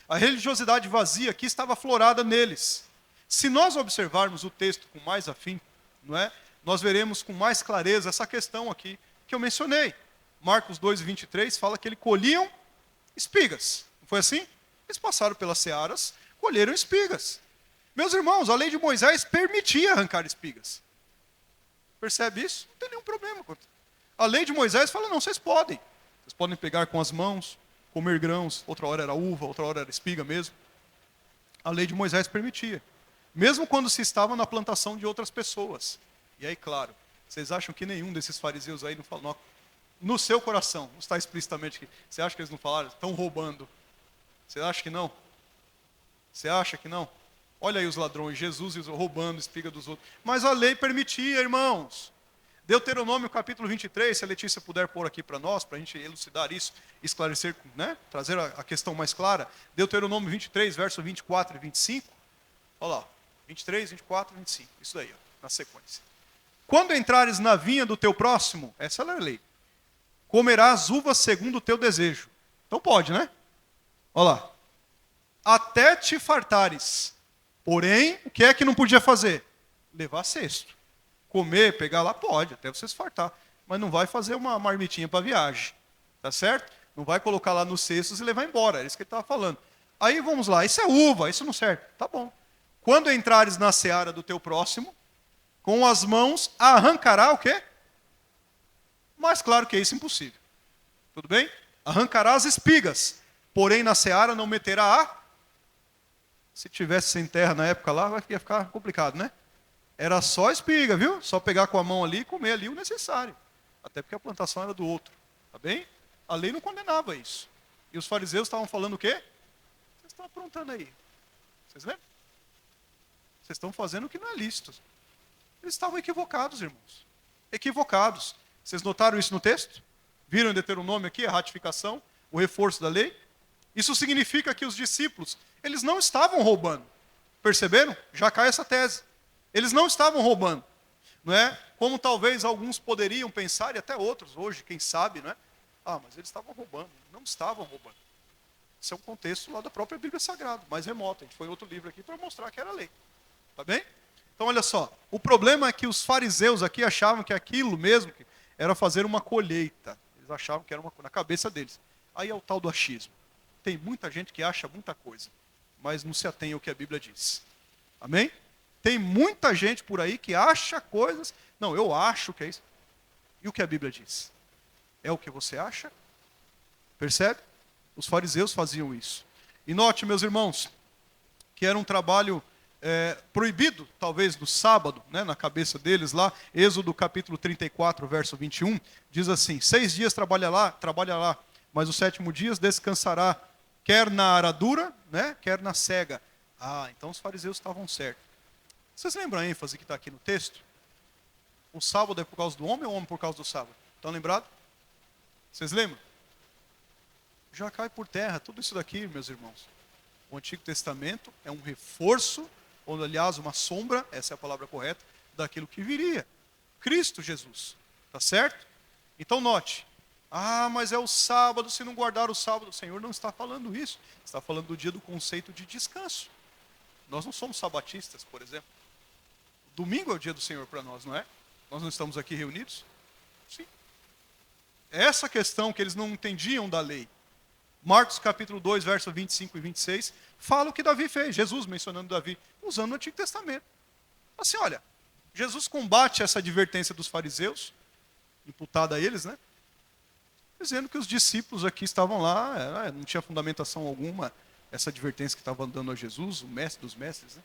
A religiosidade vazia aqui estava aflorada neles. Se nós observarmos o texto com mais afinco, não é? Nós veremos com mais clareza essa questão aqui que eu mencionei. Marcos 2, 23 fala que eles colhiam espigas. Não foi assim? Eles passaram pelas searas, colheram espigas. Meus irmãos, a lei de Moisés permitia arrancar espigas. Percebe isso? Não tem nenhum problema. A lei de Moisés fala, não, vocês podem. Vocês podem pegar com as mãos, comer grãos, outra hora era uva, outra hora era espiga mesmo. A lei de Moisés permitia. Mesmo quando se estava na plantação de outras pessoas. E aí, claro, vocês acham que nenhum desses fariseus aí não falou, no seu coração, não está explicitamente aqui, você acha que eles não falaram? Estão roubando. Você acha que não? Você acha que não? Olha aí os ladrões, Jesus roubando espiga dos outros. Mas a lei permitia, irmãos. Deuteronômio capítulo 23, se a Letícia puder pôr aqui para nós, para a gente elucidar isso, esclarecer, né? Trazer a questão mais clara. Deuteronômio 23, verso 24 e 25. Olha lá, 23, 24 e 25. Isso daí, ó, na sequência. Quando entrares na vinha do teu próximo, essa é a lei, comerás uvas segundo o teu desejo. Então pode, né? Olha lá. Até te fartares. Porém, o que é que não podia fazer? Levar cesto. Comer, pegar lá, pode, até você se fartar. Mas não vai fazer uma marmitinha para viagem. Tá certo? Não vai colocar lá nos cestos e levar embora. É isso que ele estava falando. Aí vamos lá, isso é uva, isso não serve. Tá bom. Quando entrares na seara do teu próximo, com as mãos arrancará o quê? Mas claro que isso é impossível. Tudo bem? Arrancará as espigas. Porém, na seara não meterá a... Se tivesse sem terra na época lá, ia ficar complicado, né? Era só espiga, viu? Só pegar com a mão ali e comer ali o necessário. Até porque a plantação era do outro. Tá bem? A lei não condenava isso. E os fariseus estavam falando o quê? Vocês estão aprontando aí. Vocês lembram? Vocês estão fazendo o que não é lícito. Eles estavam equivocados, irmãos. Equivocados. Vocês notaram isso no texto? Viram em Deuteronômio aqui a ratificação, o reforço da lei? Isso significa que os discípulos, eles não estavam roubando. Perceberam? Já cai essa tese. Eles não estavam roubando. Não é? Como talvez alguns poderiam pensar, e até outros hoje, quem sabe, não é? Ah, mas eles estavam roubando. Não estavam roubando. Isso é um contexto lá da própria Bíblia Sagrada, mais remoto. A gente foi em outro livro aqui para mostrar que era lei. Tá bem? Então, olha só. O problema é que os fariseus aqui achavam que aquilo mesmo era fazer uma colheita. Eles achavam que era na cabeça deles. Aí é o tal do achismo. Tem muita gente que acha muita coisa, mas não se atém ao que a Bíblia diz. Amém? Tem muita gente por aí que acha coisas. Não, eu acho que é isso. E o que a Bíblia diz? É o que você acha? Percebe? Os fariseus faziam isso. E note, meus irmãos, que era um trabalho proibido, talvez, do sábado, né, na cabeça deles lá. Êxodo capítulo 34, verso 21, diz assim: 6 dias trabalha lá, mas o 7º dia descansará, quer na aradura, né, quer na cega. Ah, então os fariseus estavam certos. Vocês lembram a ênfase que está aqui no texto? O sábado é por causa do homem ou o homem por causa do sábado? Estão lembrados? Vocês lembram? Já cai por terra tudo isso daqui, meus irmãos. O Antigo Testamento é um reforço, ou aliás uma sombra, essa é a palavra correta, daquilo que viria. Cristo Jesus. Tá certo? Então note. Ah, mas é o sábado, se não guardar o sábado. O Senhor não está falando isso. Está falando do dia do conceito de descanso. Nós não somos sabatistas, por exemplo. Domingo é o dia do Senhor para nós, não é? Nós não estamos aqui reunidos? Sim. Essa questão que eles não entendiam da lei. Marcos capítulo 2, verso 25 e 26, fala o que Davi fez. Jesus mencionando Davi, usando o Antigo Testamento. Assim, olha, Jesus combate essa advertência dos fariseus, imputada a eles, né? Dizendo que os discípulos aqui estavam lá, não tinha fundamentação alguma, essa advertência que estava dando a Jesus, o mestre dos mestres, né?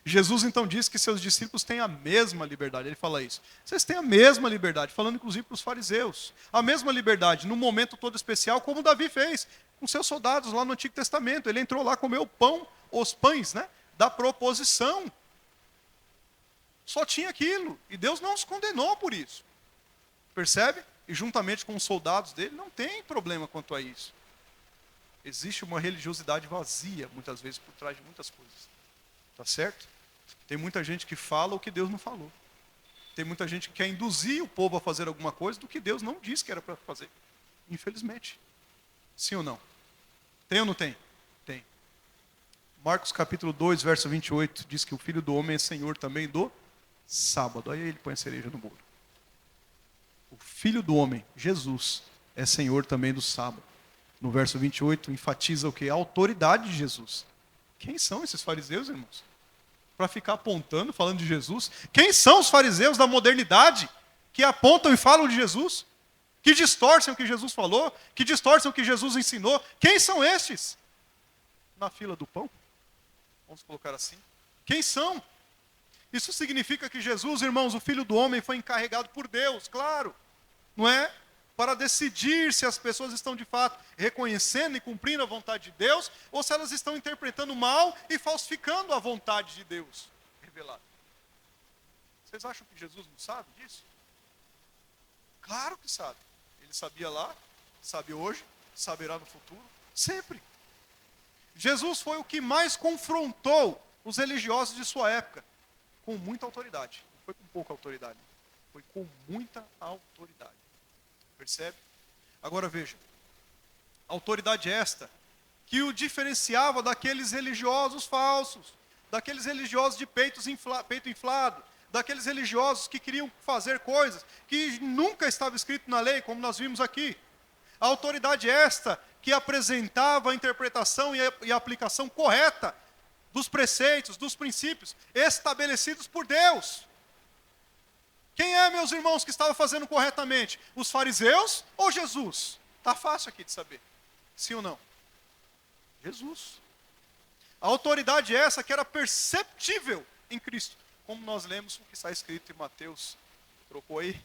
Jesus então diz que seus discípulos têm a mesma liberdade. Ele fala isso. Vocês têm a mesma liberdade, falando inclusive para os fariseus. A mesma liberdade, num momento todo especial, como Davi fez com seus soldados lá no Antigo Testamento. Ele entrou lá, comeu o pão, os pães, né, da proposição. Só tinha aquilo. E Deus não os condenou por isso. Percebe? E juntamente com os soldados dele, não tem problema quanto a isso. Existe uma religiosidade vazia, muitas vezes, por trás de muitas coisas. Tá certo? Tem muita gente que fala o que Deus não falou. Tem muita gente que quer induzir o povo a fazer alguma coisa do que Deus não disse que era para fazer. Infelizmente. Sim ou não? Tem ou não tem? Tem. Marcos capítulo 2, verso 28, diz que o Filho do Homem é Senhor também do sábado. Aí ele põe a cereja no bolo. O Filho do Homem, Jesus, é Senhor também do sábado. No verso 28, enfatiza o quê? A autoridade de Jesus. Quem são esses fariseus, irmãos? Para ficar apontando, falando de Jesus? Quem são os fariseus da modernidade que apontam e falam de Jesus? Que distorcem o que Jesus falou? Que distorcem o que Jesus ensinou? Quem são estes? Na fila do pão? Vamos colocar assim. Quem são? Isso significa que Jesus, irmãos, o Filho do Homem, foi encarregado por Deus, claro. Não é? para decidir se as pessoas estão de fato reconhecendo e cumprindo a vontade de Deus, ou se elas estão interpretando mal e falsificando a vontade de Deus revelada. Vocês acham que Jesus não sabe disso? Claro que sabe. Ele sabia lá, sabe hoje, saberá no futuro, sempre. Jesus foi o que mais confrontou os religiosos de sua época, com muita autoridade. Não foi com pouca autoridade, foi com muita autoridade. Percebe? Agora veja, autoridade esta que o diferenciava daqueles religiosos falsos, daqueles religiosos de peito inflado, daqueles religiosos que queriam fazer coisas que nunca estava escrito na lei, como nós vimos aqui. A autoridade esta que apresentava a interpretação e a aplicação correta dos preceitos, dos princípios estabelecidos por Deus. Quem é, meus irmãos, que estava fazendo corretamente? Os fariseus ou Jesus? Está fácil aqui de saber. Sim ou não? Jesus. A autoridade essa que era perceptível em Cristo. Como nós lemos o que está escrito em Mateus. Trocou aí?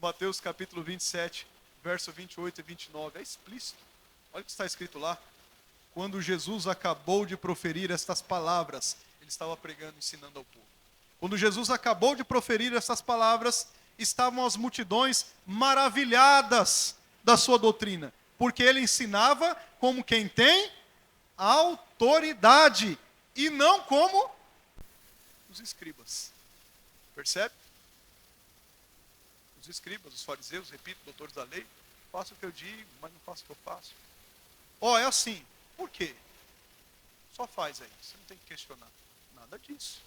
Mateus capítulo 27, verso 28 e 29. É explícito. Olha o que está escrito lá. Quando Jesus acabou de proferir estas palavras, ele estava pregando, ensinando ao povo. Quando Jesus acabou de proferir essas palavras, estavam as multidões maravilhadas da sua doutrina, porque ele ensinava como quem tem autoridade, e não como os escribas. Percebe? Os escribas, os fariseus, repito, doutores da lei, faço o que eu digo, mas não faço o que eu faço. É assim. Por quê? Só faz aí, você não tem que questionar. Nada disso.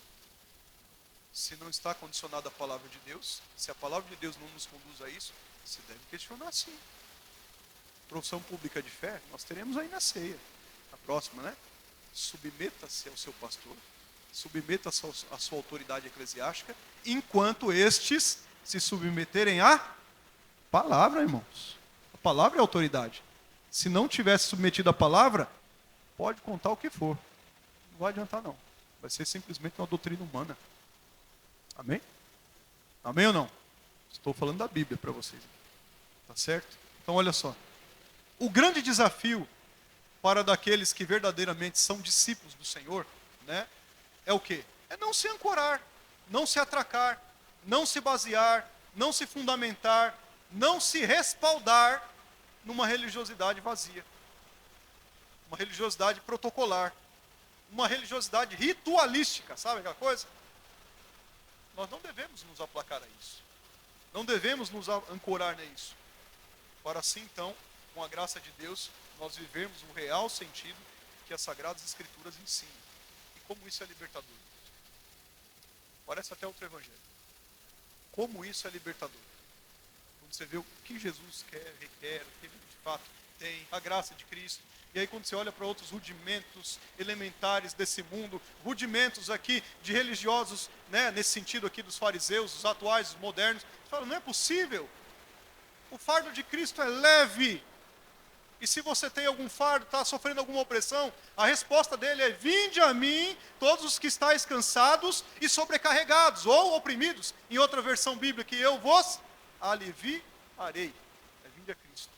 Se não está condicionado à palavra de Deus, se a palavra de Deus não nos conduz a isso, você deve questionar sim. Profissão pública de fé, nós teremos aí na ceia. A próxima, né? Submeta-se ao seu pastor, submeta-se à sua autoridade eclesiástica, enquanto estes se submeterem à palavra, irmãos. A palavra é autoridade. Se não tivesse submetido à palavra, pode contar o que for. Não vai adiantar não. Vai ser simplesmente uma doutrina humana. Amém? Amém ou não? Estou falando da Bíblia para vocês. Tá certo? Então olha só. O grande desafio para daqueles que verdadeiramente são discípulos do Senhor, né? É o quê? É não se ancorar, não se atracar, não se basear, não se fundamentar, não se respaldar numa religiosidade vazia. Uma religiosidade protocolar. Uma religiosidade ritualística, sabe aquela coisa? Nós não devemos nos aplacar a isso. Não devemos nos ancorar nisso. Para assim, então, com a graça de Deus, nós vivermos o real sentido que as Sagradas Escrituras ensinam. E como isso é libertador. Parece até outro evangelho. Como isso é libertador. Quando você vê o que Jesus quer, requer, o que ele de fato tem, a graça de Cristo. E aí quando você olha para outros rudimentos elementares desse mundo, rudimentos aqui de religiosos, né, nesse sentido aqui dos fariseus, os atuais, os modernos, você fala, não é possível. O fardo de Cristo é leve. E se você tem algum fardo, está sofrendo alguma opressão, a resposta dele é, vinde a mim, todos os que estáis cansados e sobrecarregados, ou oprimidos, em outra versão bíblica, que eu vos aliviarei. É vinde a Cristo.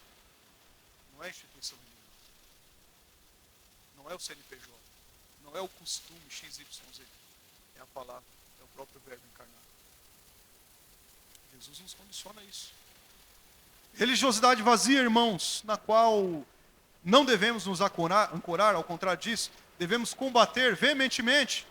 Não é a instituição religiosa. Não é o CNPJ. Não é o costume XYZ. É a palavra, é o próprio verbo encarnado. Jesus nos condiciona a isso. Religiosidade vazia, irmãos, na qual não devemos nos ancorar, ao contrário disso, devemos combater veementemente,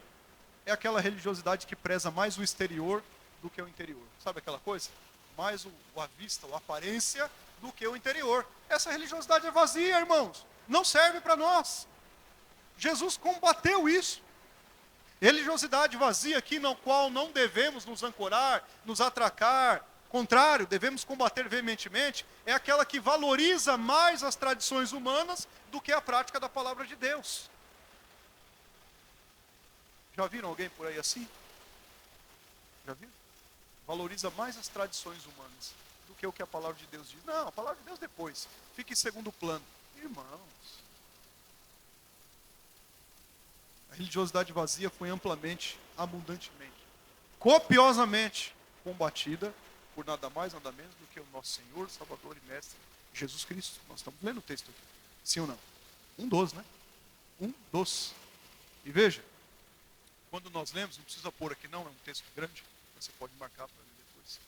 é aquela religiosidade que preza mais o exterior do que o interior. Sabe aquela coisa? Mais a vista, a aparência do que o interior. Essa religiosidade é vazia, irmãos. Não serve para nós. Jesus combateu isso. Religiosidade vazia aqui, na qual não devemos nos ancorar, nos atracar. Contrário, devemos combater veementemente, é aquela que valoriza mais as tradições humanas do que a prática da palavra de Deus. Já viram alguém por aí assim? Já viram? Valoriza mais as tradições humanas do que o que a palavra de Deus diz. Não, a palavra de Deus depois. Fica em segundo plano. Irmãos, a religiosidade vazia foi amplamente, abundantemente, copiosamente combatida por nada mais, nada menos do que o nosso Senhor, Salvador e Mestre, Jesus Cristo. Nós estamos lendo o texto aqui. Sim ou não? Um dos, né? Um dos. E veja, quando nós lemos, não precisa pôr aqui não, é um texto grande, você pode marcar para ler depois.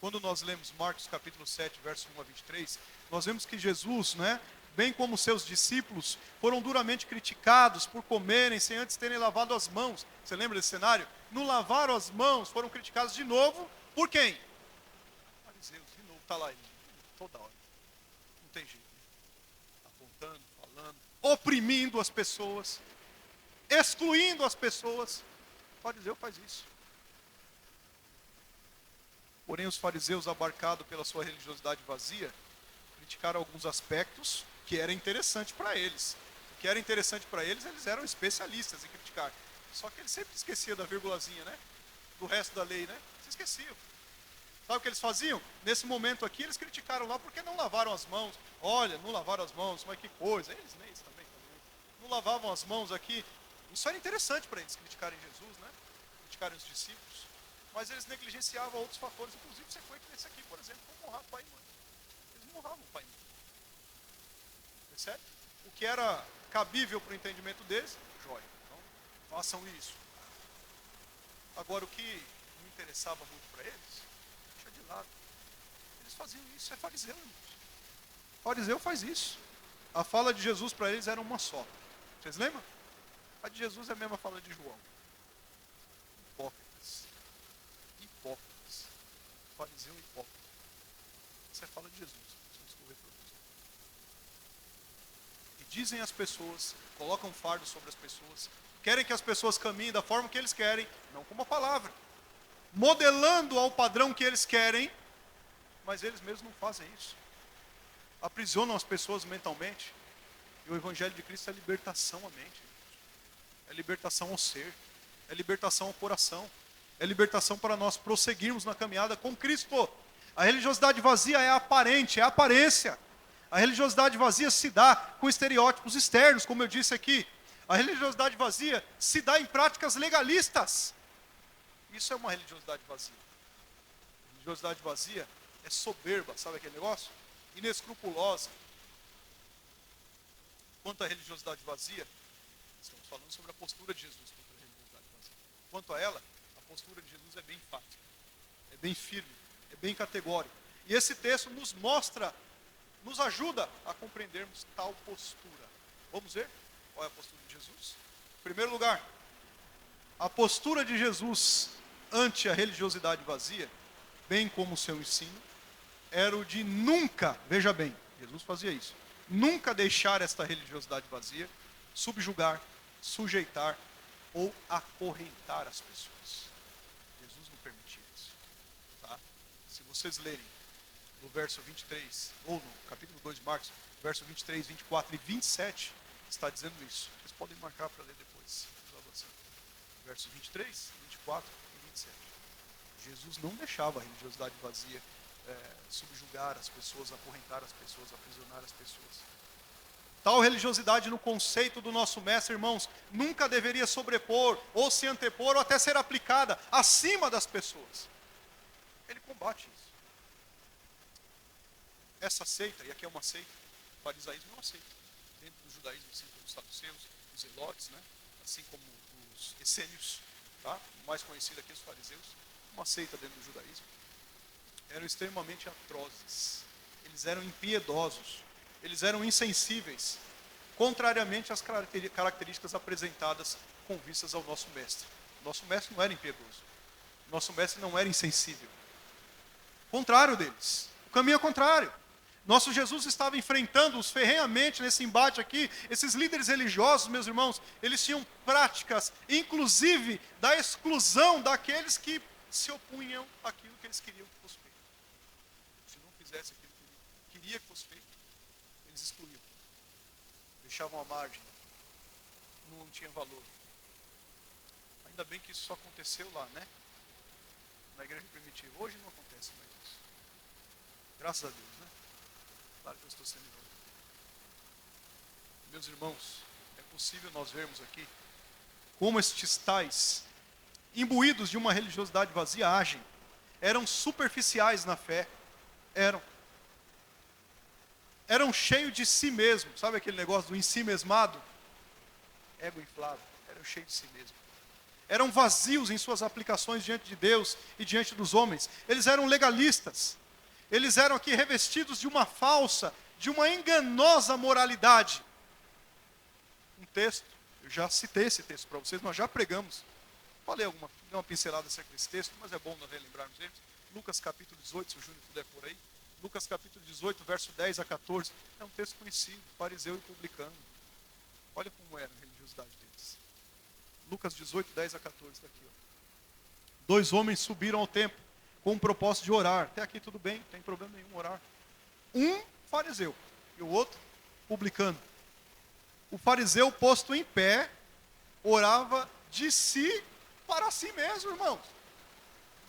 Quando nós lemos Marcos capítulo 7, verso 1 a 23, nós vemos que Jesus, né, bem como seus discípulos, foram duramente criticados por comerem sem antes terem lavado as mãos. Você lembra desse cenário? Não lavaram as mãos, foram criticados de novo, por quem? Fariseus, de novo, está lá ele, toda hora. Não tem jeito. Apontando, falando, oprimindo as pessoas, excluindo as pessoas. O fariseu faz isso. Porém, os fariseus, abarcados pela sua religiosidade vazia, criticaram alguns aspectos que era interessante para eles. O que era interessante para eles, eles eram especialistas em criticar. Só que eles sempre esqueciam da vírgulazinha, né? Do resto da lei, né? Se esqueciam. Sabe o que eles faziam? Nesse momento aqui, eles criticaram lá porque não lavaram as mãos. Olha, não lavaram as mãos, mas que coisa. Eles nem isso também. Não lavavam as mãos aqui. Isso era interessante para eles criticarem Jesus, né? Criticarem os discípulos. Mas eles negligenciavam outros fatores, inclusive sequente nesse aqui, por exemplo, como honrar pai e mãe. Eles não honravam pai e mãe. Percebe? O que era cabível para o entendimento deles, jóia. Então, façam isso. Agora, o que não interessava muito para eles, deixa de lado. Eles faziam isso, é fariseu, irmãos. O fariseu faz isso. A fala de Jesus para eles era uma só. Vocês lembram? A de Jesus é a mesma fala de João. Hipócritas. Hipócritas. Fariseu hipócrita. Essa é a fala de Jesus. E dizem às pessoas, colocam fardo sobre as pessoas, querem que as pessoas caminhem da forma que eles querem, não com uma palavra, modelando ao padrão que eles querem, mas eles mesmos não fazem isso. Aprisionam as pessoas mentalmente. E o Evangelho de Cristo é libertação à mente. É libertação ao ser. É libertação ao coração. É libertação para nós prosseguirmos na caminhada com Cristo. A religiosidade vazia é aparente, é aparência. A religiosidade vazia se dá com estereótipos externos, como eu disse aqui. A religiosidade vazia se dá em práticas legalistas. Isso é uma religiosidade vazia. A religiosidade vazia é soberba, sabe aquele negócio? Inescrupulosa. Quanto à religiosidade vazia, estamos falando sobre a postura de Jesus contra a religiosidade vazia. Quanto a ela, a postura de Jesus é bem enfática, é bem firme, é bem categórica. E esse texto nos mostra, nos ajuda a compreendermos tal postura. Vamos ver qual é a postura de Jesus? Em primeiro lugar, a postura de Jesus ante a religiosidade vazia, bem como o seu ensino, era o de nunca, veja bem, Jesus fazia isso, nunca deixar esta religiosidade vazia subjugar, sujeitar ou acorrentar as pessoas. Jesus não permitia isso. Tá? Se vocês lerem no verso 23, ou no capítulo 2 de Marcos, verso 23, 24 e 27, está dizendo isso. Vocês podem marcar para ler depois. Verso 23, 24 e 27. Jesus não deixava a religiosidade vazia subjugar as pessoas, acorrentar as pessoas, aprisionar as pessoas. Tal religiosidade no conceito do nosso mestre, irmãos, nunca deveria sobrepor, ou se antepor, ou até ser aplicada acima das pessoas. Ele combate isso. Essa seita, e aqui é uma seita, o farisaísmo é uma seita. Dentro do judaísmo, assim como os saduceus, os zelotes, né? Assim como os essênios, tá? O mais conhecido aqui, os fariseus, uma seita dentro do judaísmo. Eram extremamente atrozes, eles eram impiedosos, eles eram insensíveis, contrariamente às características apresentadas com vistas ao nosso mestre. Nosso mestre não era impiedoso, nosso mestre não era insensível. Contrário deles, o caminho é contrário. Nosso Jesus estava enfrentando-os ferrenhamente nesse embate aqui. Esses líderes religiosos, meus irmãos, eles tinham práticas, inclusive, da exclusão daqueles que se opunham àquilo que eles queriam que fosse feito. Se não fizesse aquilo que ele queria que fosse feito, eles excluíam. Deixavam à margem. Não tinha valor. Ainda bem que isso só aconteceu lá, né? Na igreja primitiva. Hoje não acontece mais isso. Graças a Deus, né? Claro que eu estou sendo irônico. Meus irmãos, é possível nós vermos aqui como estes tais, imbuídos de uma religiosidade vazia, agem. eram superficiais na fé. Eram cheios de si mesmo. Sabe aquele negócio do ensimesmado? Ego inflado. Eram cheios de si mesmo. Eram vazios em suas aplicações diante de Deus e diante dos homens. Eles eram legalistas. Eles eram aqui revestidos de uma falsa, de uma enganosa moralidade. Um texto, eu já citei esse texto para vocês, nós já pregamos. Falei dei uma pincelada acerca desse texto, mas é bom nós relembrarmos eles. Lucas capítulo 18, se o Júnior puder por aí. Lucas capítulo 18, verso 10 a 14. É um texto conhecido, fariseu e publicano. Olha como era a religiosidade deles. Lucas 18, 10 a 14, está aqui. Ó. 2 homens subiram ao templo com o propósito de orar. Até aqui tudo bem, não tem problema nenhum orar. Um fariseu e o outro publicano. O fariseu, posto em pé, orava de si para si mesmo, irmãos.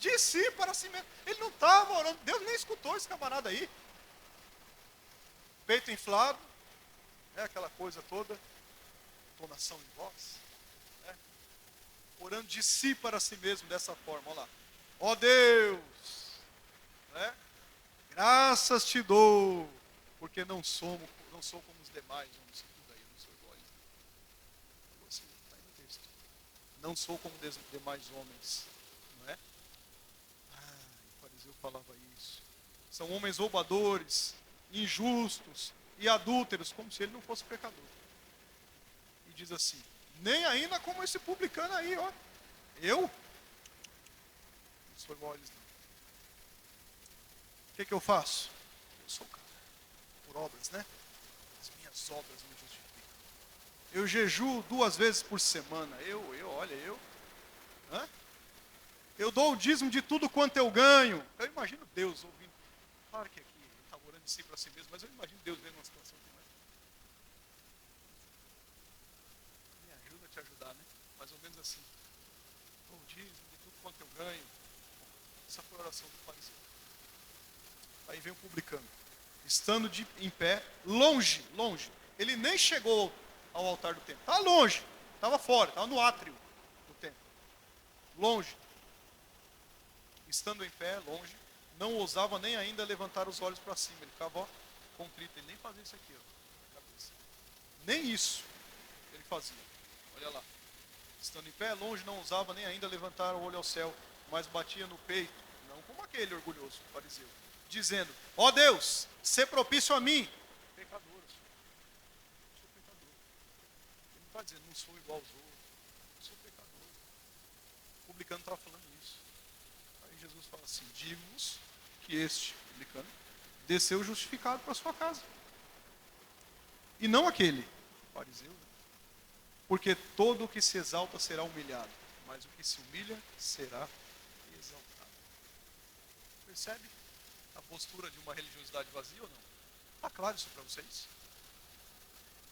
De si para si mesmo. Ele não estava orando, Deus nem escutou esse camarada aí. Peito inflado, aquela coisa toda, entonação em voz. Orando de si para si mesmo dessa forma, olha lá. Ó Deus, graças te dou, porque não sou como os demais homens. Não sou igual a eles. Assim, está aí no texto. Não sou como os demais homens. Não é? O fariseu falava isso. São homens roubadores, injustos e adúlteros, como se ele não fosse pecador. E diz assim, nem ainda como esse publicano aí, ó. Eu? Não sou igual a eles, não. O que eu faço? Eu sou cara. Por obras, né? As minhas obras me justificam. Eu jejuo 2 vezes por semana. Eu dou o dízimo de tudo quanto eu ganho. Eu imagino Deus ouvindo. Claro que aqui ele está orando de si para si mesmo, mas eu imagino Deus vendo uma situação como essa. Me ajuda a te ajudar, né? Mais ou menos assim. Dou o dízimo de tudo quanto eu ganho. Essa foi a oração do fariseu. Aí vem o publicano. Estando em pé, longe. Ele nem chegou ao altar do templo. Estava longe. Estava fora. Estava no átrio do templo. Longe. Estando em pé, longe, não ousava nem ainda levantar os olhos para cima. Ele ficava contrito. Ele nem fazia isso aqui. Nem isso ele fazia. Olha lá. Estando em pé, longe, não ousava nem ainda levantar o olho ao céu, mas batia no peito. Não como aquele orgulhoso fariseu. Dizendo, ó Deus, sê propício a mim. Pecador, eu sou pecador. Ele não está dizendo, não sou igual aos outros. Eu sou pecador. O publicano estava falando isso. Aí Jesus fala assim, digo-vos que este publicano desceu justificado para a sua casa. E não aquele fariseu. Porque todo o que se exalta será humilhado, mas o que se humilha será exaltado. Percebe a postura de uma religiosidade vazia ou não? Está claro isso para vocês?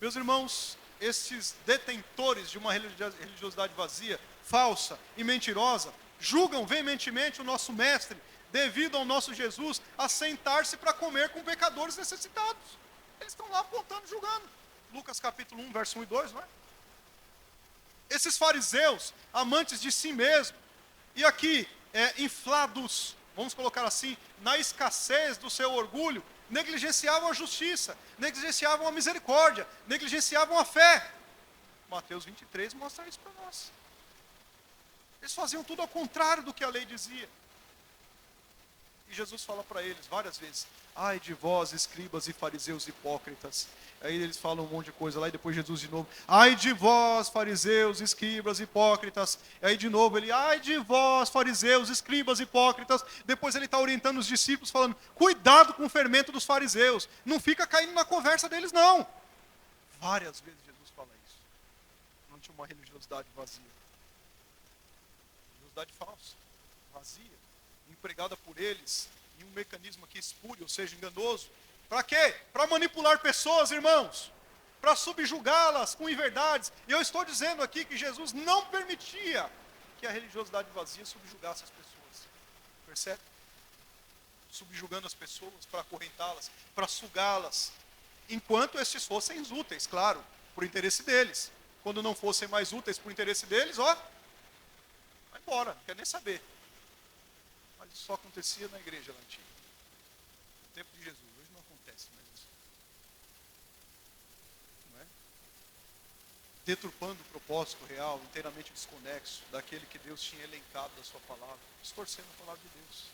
Meus irmãos, esses detentores de uma religiosidade vazia, falsa e mentirosa, julgam veementemente o nosso mestre, devido ao nosso Jesus, a sentar-se para comer com pecadores necessitados. Eles estão lá apontando, julgando. Lucas capítulo 1, verso 1 e 2, não é? Esses fariseus, amantes de si mesmo, e aqui, inflados, vamos colocar assim, na escassez do seu orgulho, negligenciavam a justiça, negligenciavam a misericórdia, negligenciavam a fé. Mateus 23 mostra isso para nós. Eles faziam tudo ao contrário do que a lei dizia. E Jesus fala para eles várias vezes, ai de vós, escribas e fariseus hipócritas. Aí eles falam um monte de coisa lá e depois Jesus de novo, ai de vós, fariseus, escribas, hipócritas. E aí de novo ele, ai de vós, fariseus, escribas, hipócritas. Depois ele está orientando os discípulos falando, cuidado com o fermento dos fariseus. Não fica caindo na conversa deles não. Várias vezes Jesus fala isso. Não tinha uma religiosidade vazia. Religiosidade falsa, vazia, empregada por eles em um mecanismo aqui espúrio, ou seja, enganoso. Para quê? Para manipular pessoas, irmãos. Para subjugá-las com inverdades. E eu estou dizendo aqui que Jesus não permitia que a religiosidade vazia subjugasse as pessoas. Percebe? Subjugando as pessoas para acorrentá-las, para sugá-las. Enquanto estes fossem úteis, claro, por interesse deles. Quando não fossem mais úteis por interesse deles, vai embora, não quer nem saber. Mas só acontecia na igreja lá antiga. No tempo de Jesus. Hoje não acontece mais isso. Não é? Deturpando o propósito real, inteiramente desconexo daquele que Deus tinha elencado da sua palavra, distorcendo a palavra de Deus.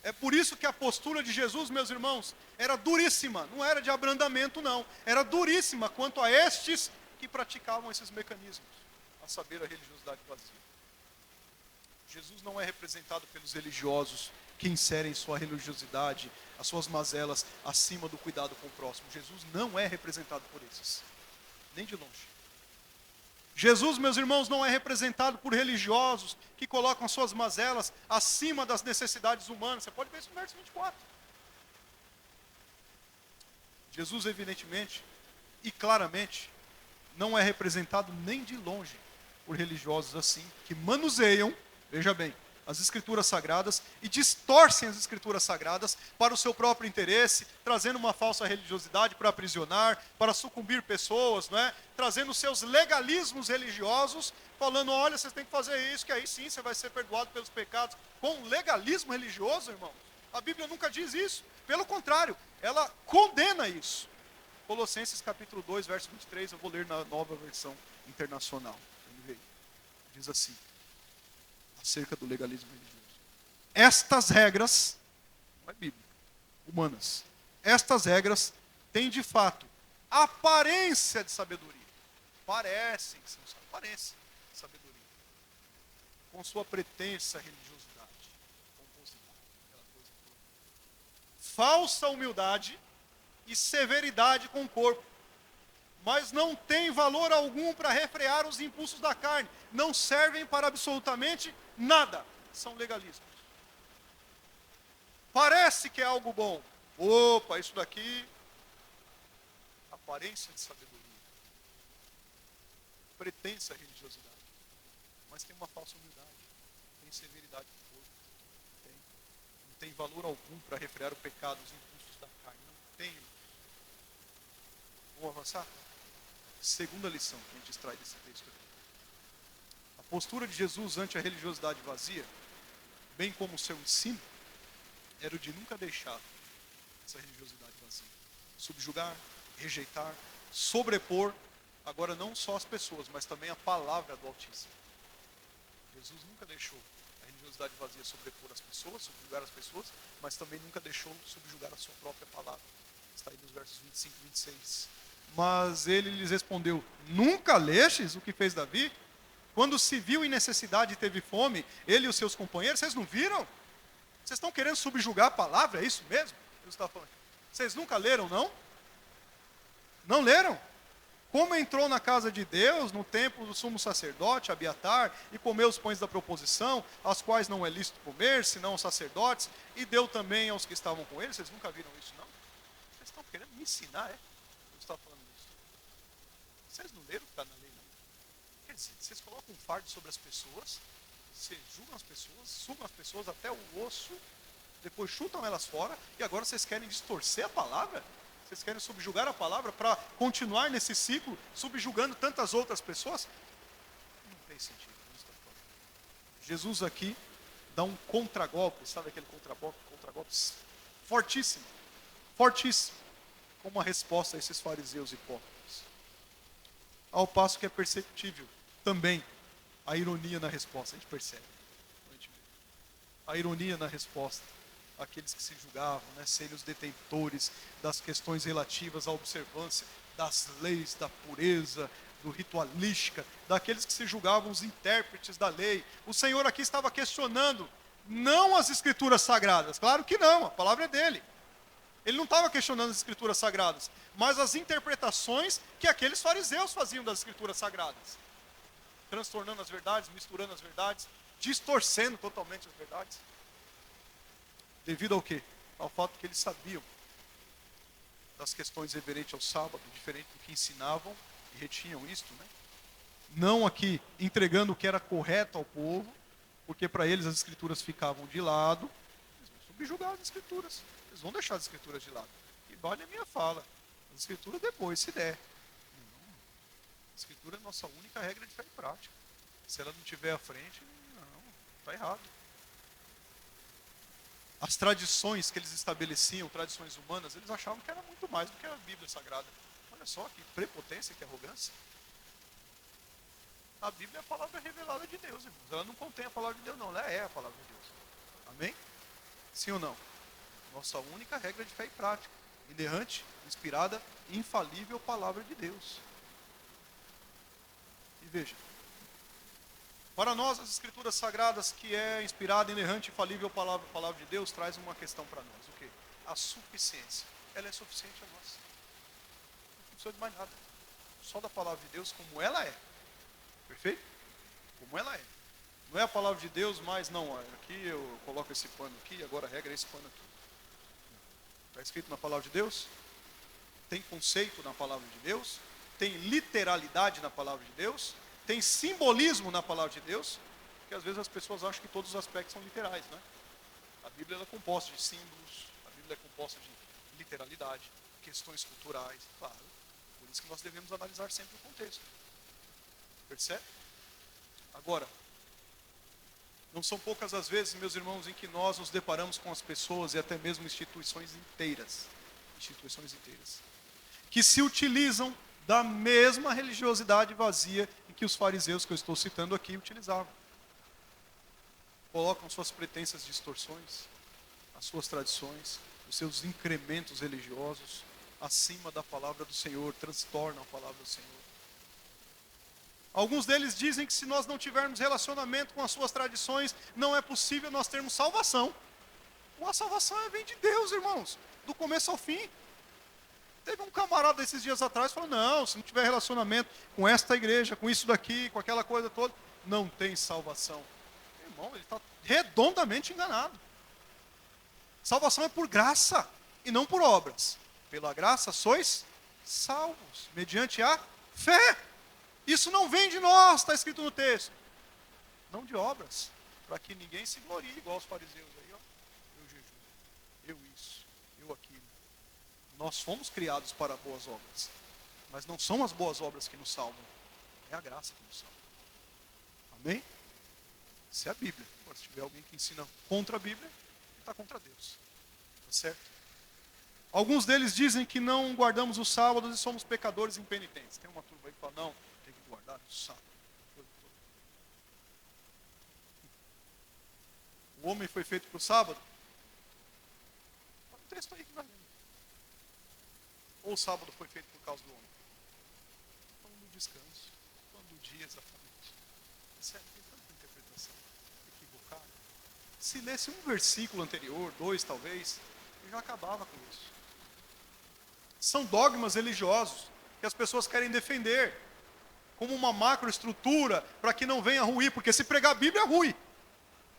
É por isso que a postura de Jesus, meus irmãos, era duríssima, não era de abrandamento não, era duríssima quanto a estes que praticavam esses mecanismos, a saber, a religiosidade vazia. Jesus não é representado pelos religiosos que inserem sua religiosidade, as suas mazelas, acima do cuidado com o próximo. Jesus não é representado por esses, nem de longe. Jesus, meus irmãos, não é representado por religiosos que colocam suas mazelas acima das necessidades humanas. Você pode ver isso no verso 24. Jesus, evidentemente e claramente, não é representado nem de longe por religiosos assim, que manuseiam, veja bem, as escrituras sagradas e distorcem as escrituras sagradas para o seu próprio interesse, trazendo uma falsa religiosidade para aprisionar, para sucumbir pessoas, não é? Trazendo seus legalismos religiosos, falando, olha, vocês têm que fazer isso, que aí sim você vai ser perdoado pelos pecados. Com legalismo religioso, irmão, a Bíblia nunca diz isso. Pelo contrário, ela condena isso. Colossenses capítulo 2, verso 23, eu vou ler na Nova Versão Internacional. Diz assim, acerca do legalismo religioso. Estas regras, não é bíblica, humanas, estas regras têm de fato aparência de sabedoria. Parecem que são aparência de sabedoria. Com sua pretensa religiosidade, pomposidade, aquela coisa toda. Falsa humildade e severidade com o corpo. Mas não tem valor algum para refrear os impulsos da carne. Não servem para absolutamente nada. São legalismos. Parece que é algo bom. Opa, isso daqui, aparência de sabedoria. Pretensa religiosidade. Mas tem uma falsa humildade. Tem severidade do corpo. Não tem valor algum para refrear o pecado, os impulsos da carne. Não tem. Vamos avançar? Segunda lição que a gente extrai desse texto aqui. A postura de Jesus ante a religiosidade vazia, bem como o seu ensino, era o de nunca deixar essa religiosidade vazia. Subjugar, rejeitar, sobrepor, agora não só as pessoas, mas também a palavra do Altíssimo. Jesus nunca deixou a religiosidade vazia sobrepor as pessoas, subjugar as pessoas, mas também nunca deixou subjugar a sua própria palavra. Está aí nos versos 25 e 26. Mas ele lhes respondeu, nunca lestes o que fez Davi? Quando se viu em necessidade e teve fome, ele e os seus companheiros, vocês não viram? Vocês estão querendo subjugar a palavra, é isso mesmo? Jesus está falando. Vocês nunca leram, não? Não leram? Como entrou na casa de Deus, no templo do sumo sacerdote, Abiatar, e comeu os pães da proposição, as quais não é lícito comer, senão os sacerdotes, e deu também aos que estavam com ele. Vocês nunca viram isso, não? Vocês estão querendo me ensinar, é? Jesus está falando isso. Vocês não leram o que está na lei, não? Quer dizer, vocês colocam um fardo sobre as pessoas, vocês julgam as pessoas, sugam as pessoas até o osso, depois chutam elas fora, e agora vocês querem distorcer a palavra? Vocês querem subjugar a palavra para continuar nesse ciclo, subjugando tantas outras pessoas? Não tem sentido. Jesus aqui dá um contragolpe, sabe aquele contragolpe fortíssimo, fortíssimo, como uma resposta a esses fariseus hipócritas. Ao passo que é perceptível também a ironia na resposta, a gente percebe. A ironia na resposta. Aqueles que se julgavam, né, serem os detentores das questões relativas à observância das leis, da pureza, do ritualística, daqueles que se julgavam os intérpretes da lei. O Senhor aqui estava questionando, não as escrituras sagradas, claro que não, a palavra é dele. Ele não estava questionando as escrituras sagradas, mas as interpretações que aqueles fariseus faziam das escrituras sagradas. Transtornando as verdades, misturando as verdades, distorcendo totalmente as verdades. Devido ao quê? Ao fato que eles sabiam das questões referentes ao sábado, diferente do que ensinavam e retinham isto, né? Não aqui entregando o que era correto ao povo, porque para eles as escrituras ficavam de lado, eles vão subjugar as escrituras, eles vão deixar as escrituras de lado. E vale a minha fala, as escrituras depois, se der. Não. A escritura é a nossa única regra de fé e prática. Se ela não estiver à frente, não, está errado. as tradições que eles estabeleciam, tradições humanas, eles achavam que era muito mais do que a Bíblia Sagrada. Olha só que prepotência, que arrogância. A Bíblia é a palavra revelada de Deus, irmãos. Ela não contém a palavra de Deus, não. Ela é a palavra de Deus. Amém? Sim ou não? Nossa única regra de fé e prática. Inerrante, inspirada, infalível palavra de Deus. E veja. Para nós, as Escrituras Sagradas, que é inspirada, inerrante, infalível palavra de Deus, traz uma questão para nós. O quê? A suficiência. Ela é suficiente a nós. Não precisa de mais nada. Só da palavra de Deus como ela é. Perfeito? Como ela é. Não é a palavra de Deus, mas não, aqui eu coloco esse pano aqui, agora a regra é esse pano aqui. Está escrito na palavra de Deus? Tem conceito na palavra de Deus? Tem literalidade na palavra de Deus? Tem simbolismo na palavra de Deus? Porque às vezes as pessoas acham que todos os aspectos são literais, né? A Bíblia ela é composta de símbolos, a Bíblia é composta de literalidade, questões culturais, claro. Por isso que nós devemos analisar sempre o contexto. Percebe? Agora, não são poucas as vezes, meus irmãos, em que nós nos deparamos com as pessoas e até mesmo instituições inteiras, que se utilizam da mesma religiosidade vazia em que os fariseus que eu estou citando aqui utilizavam. Colocam suas pretensas distorções, as suas tradições, os seus incrementos religiosos acima da palavra do Senhor, transtornam a palavra do Senhor. Alguns deles dizem que se nós não tivermos relacionamento com as suas tradições, não é possível nós termos salvação. A salvação vem de Deus, irmãos, do começo ao fim. Teve um camarada esses dias atrás que falou, não, se não tiver relacionamento com esta igreja, com isso daqui, com aquela coisa toda, não tem salvação. Irmão, ele está redondamente enganado. Salvação é por graça e não por obras. Pela graça sois salvos, mediante a fé. Isso não vem de nós, está escrito no texto. Não de obras, para que ninguém se glorie igual os fariseus aí, ó. Eu jejum, eu isso, eu aquilo. Nós fomos criados para boas obras, mas não são as boas obras que nos salvam, é a graça que nos salva. Amém? Isso é a Bíblia. Agora, se tiver alguém que ensina contra a Bíblia, ele está contra Deus. Tá certo? Alguns deles dizem que não guardamos os sábados e somos pecadores impenitentes. Tem uma turma aí que fala, não, tem que guardar o sábado. O homem foi feito para o sábado? Está no texto aí que vai lendo. Ou o sábado foi feito por causa do homem? Falando do descanso, falando do dia exatamente. Sério, tem tanta interpretação equivocada. Se lesse um versículo anterior, 2 talvez, eu já acabava com isso. São dogmas religiosos que as pessoas querem defender como uma macroestrutura para que não venha ruir, porque se pregar a Bíblia é ruim.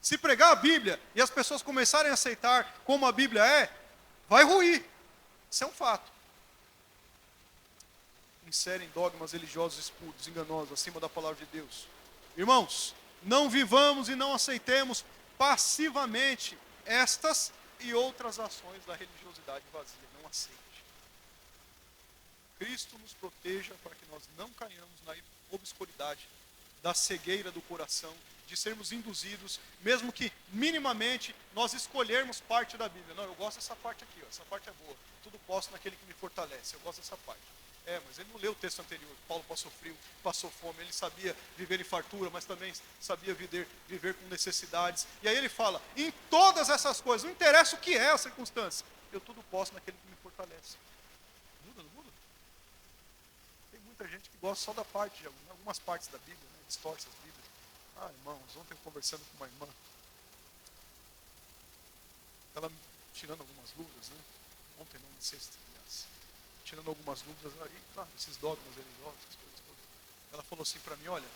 Se pregar a Bíblia e as pessoas começarem a aceitar como a Bíblia é, vai ruir. Isso é um fato. Inserem dogmas religiosos espúrios, enganosos, acima da palavra de Deus. Irmãos, não vivamos e não aceitemos passivamente estas e outras ações da religiosidade vazia. Não aceite. Cristo nos proteja para que nós não caiamos na obscuridade da cegueira do coração, de sermos induzidos, mesmo que minimamente nós escolhermos parte da Bíblia. Não, eu gosto dessa parte aqui, ó, essa parte é boa. Tudo posso naquele que me fortalece. Eu gosto dessa parte. Mas ele não leu o texto anterior. Paulo passou frio, passou fome. Ele sabia viver em fartura, mas também sabia viver com necessidades. E aí ele fala, em todas essas coisas, não interessa o que é a circunstância, eu tudo posso naquele que me fortalece. Muda, não muda? Tem muita gente que gosta só da parte, de algumas partes da Bíblia, né? Distorce as Bíblias. Irmãos, ontem conversando com uma irmã, ela tirando algumas dúvidas, né? Ontem não, na sexta, aliás. Tirando algumas dúvidas aí, claro, esses dogmas religiosos, essas coisas todas. Ela falou assim para mim, olha,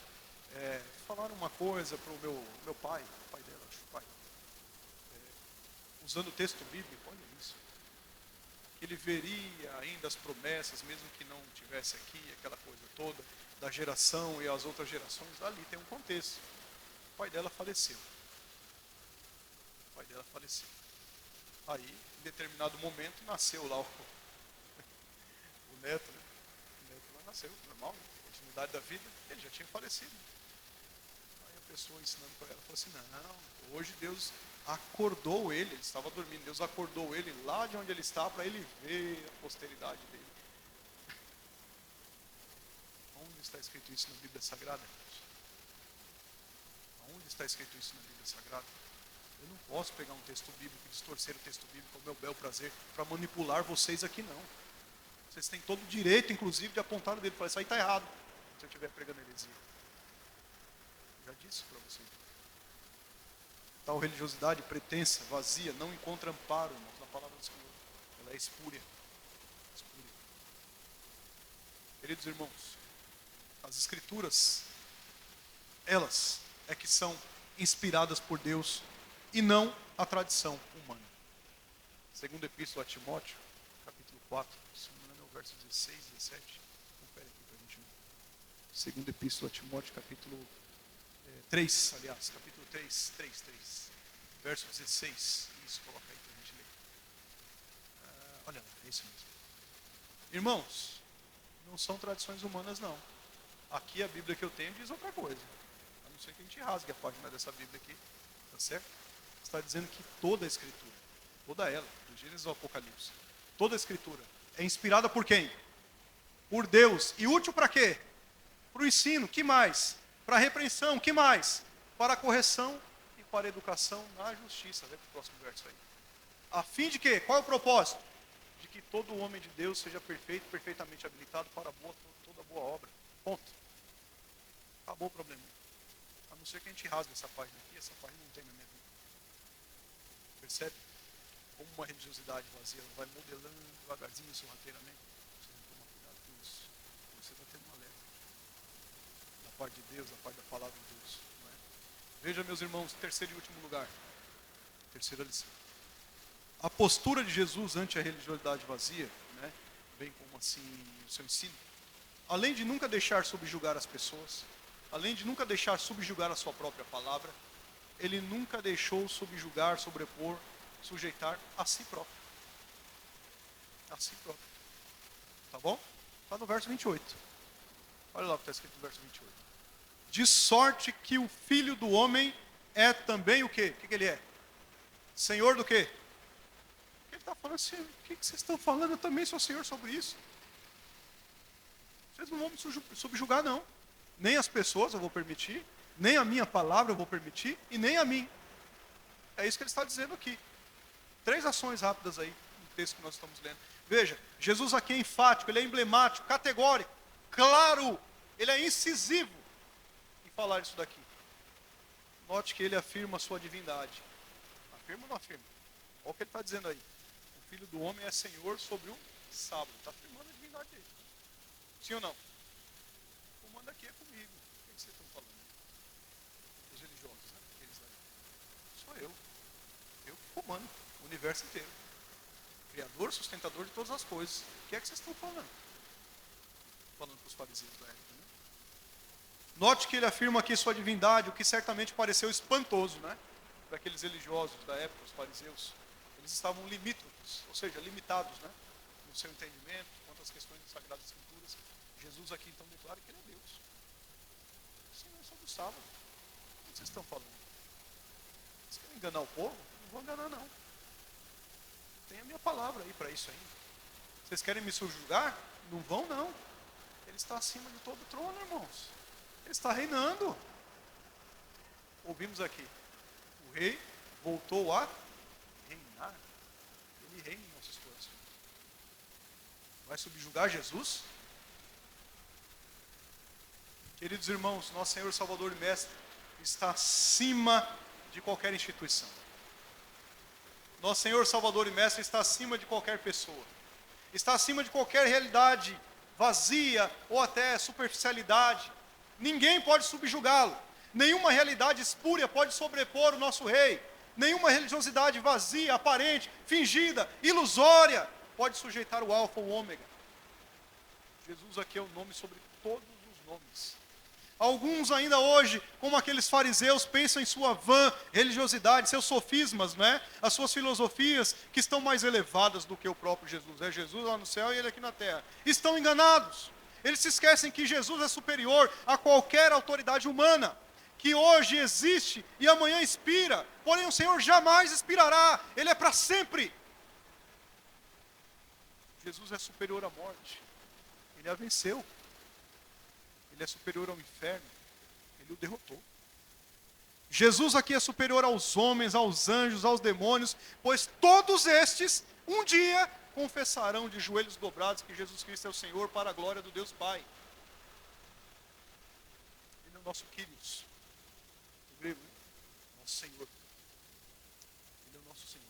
falaram uma coisa para o meu pai, o pai dela, acho, pai, usando o texto bíblico, olha isso, que ele veria ainda as promessas, mesmo que não tivesse aqui, aquela coisa toda, da geração e as outras gerações, ali tem um contexto. O pai dela faleceu. Aí, em determinado momento, nasceu lá o neto, né? O neto lá nasceu, normal, né? Continuidade da vida, ele já tinha falecido. Aí a pessoa ensinando para ela, falou assim, não, hoje Deus acordou ele estava dormindo, Deus acordou ele lá de onde ele está para ele ver a posteridade dele. Onde está escrito isso na Bíblia Sagrada, irmãos? Onde está escrito isso na Bíblia Sagrada? Eu não posso pegar um texto bíblico e distorcer o texto bíblico ao meu bel prazer para manipular vocês aqui, não. Vocês têm todo o direito, inclusive, de apontar o dedo e falar, isso aí está errado, se eu estiver pregando heresia. Eu já disse para vocês. Tal religiosidade pretensa, vazia, não encontra amparo, irmãos, na palavra do Senhor. Ela é espúria. Espúria. Queridos irmãos, as Escrituras, elas é que são inspiradas por Deus e não a tradição humana. Segundo Epístola a Timóteo, capítulo 4, se não me engano é o verso 16, 17. Confere aqui para a gente ver. Segundo Epístola a Timóteo, capítulo 3, aliás, capítulo 3, verso 16. Isso, coloca aí para a gente ler. Olha lá, é isso mesmo. Irmãos, não são tradições humanas, não. Aqui a Bíblia que eu tenho diz outra coisa. A não ser que a gente rasgue a página dessa Bíblia aqui, tá certo? Está dizendo que toda a Escritura, toda ela, do Gênesis ao Apocalipse, toda a Escritura é inspirada por quem? Por Deus. E útil para quê? Para o ensino, que mais? Para a repreensão, que mais? Para a correção e para a educação na justiça. Vê para o próximo verso aí. A fim de quê? Qual é o propósito? De que todo homem de Deus seja perfeito, perfeitamente habilitado para toda boa obra. Ponto. Acabou o problema. A não ser que a gente rasgue essa página aqui, essa página não tem na minha vida. Percebe? Como uma religiosidade vazia, ela vai modelando devagarzinho, sorrateiramente. Você não toma cuidado com isso. Você está tendo uma leva. Da parte de Deus, da parte da palavra de Deus. Não é? Veja, meus irmãos, terceiro e último lugar. Terceira lição. A postura de Jesus ante a religiosidade vazia, né, bem como assim o seu ensino, além de nunca deixar subjugar as pessoas, além de nunca deixar subjugar a sua própria palavra, ele nunca deixou subjugar, sobrepor, sujeitar a si próprio. A si próprio. Tá bom? Está no verso 28. Olha lá o que está escrito no verso 28. De sorte que o Filho do Homem é também o quê? O que ele é? Senhor do quê? Ele está falando assim, o que vocês estão falando? Eu também sou Senhor sobre isso. Vocês não vão me subjugar, não. Nem as pessoas eu vou permitir, nem a minha palavra eu vou permitir, e nem a mim. É isso que ele está dizendo aqui. 3 ações rápidas aí, no texto que nós estamos lendo. Veja, Jesus aqui é enfático, ele é emblemático, categórico, claro, ele é incisivo em falar isso daqui. Note que ele afirma a sua divindade. Afirma ou não afirma? Olha o que ele está dizendo aí. O Filho do Homem é Senhor sobre o sábado. Está afirmando a divindade dele. Sim ou não? O comando aqui é comigo. O que vocês estão falando? Os religiosos, né? Aqueles lá. Sou eu. Eu que comando o universo inteiro. Criador, sustentador de todas as coisas. O que é que vocês estão falando? Falando para os fariseus da época, né? Note que ele afirma aqui sua divindade, o que certamente pareceu espantoso, né? Para aqueles religiosos da época, os fariseus. Eles estavam limítrofes, ou seja, limitados, né? No seu entendimento, quanto às questões das Sagradas Escrituras. Jesus aqui então declara que ele é Deus. Senhor sobre o sábado. O que vocês estão falando? Vocês querem enganar o povo? Não vão enganar, não. Tem a minha palavra aí para isso aí. Vocês querem me subjugar? Não vão, não. Ele está acima de todo trono, irmãos. Ele está reinando. Ouvimos aqui. O rei voltou a reinar. Ele reina em nossos corações. Vai subjugar Jesus? Queridos irmãos, nosso Senhor, Salvador e Mestre está acima de qualquer instituição. Nosso Senhor, Salvador e Mestre está acima de qualquer pessoa. Está acima de qualquer realidade vazia ou até superficialidade. Ninguém pode subjugá-lo. Nenhuma realidade espúria pode sobrepor o nosso Rei. Nenhuma religiosidade vazia, aparente, fingida, ilusória pode sujeitar o alfa ou o ômega. Jesus aqui é o nome sobre todos os nomes. Alguns ainda hoje, como aqueles fariseus, pensam em sua vã religiosidade, seus sofismas, não é? As suas filosofias que estão mais elevadas do que o próprio Jesus. É Jesus lá no céu e ele aqui na terra. Estão enganados. Eles se esquecem que Jesus é superior a qualquer autoridade humana. que hoje existe e amanhã expira, porém o Senhor jamais expirará, Ele é para sempre. Jesus é superior à morte, Ele a venceu. Ele é superior ao inferno, Ele o derrotou. Jesus aqui é superior aos homens, aos anjos, aos demônios, pois todos estes, um dia, confessarão de joelhos dobrados que Jesus Cristo é o Senhor para a glória do Deus Pai. Ele é o nosso Kyrios, o grego, nosso Senhor. Ele é o nosso Senhor,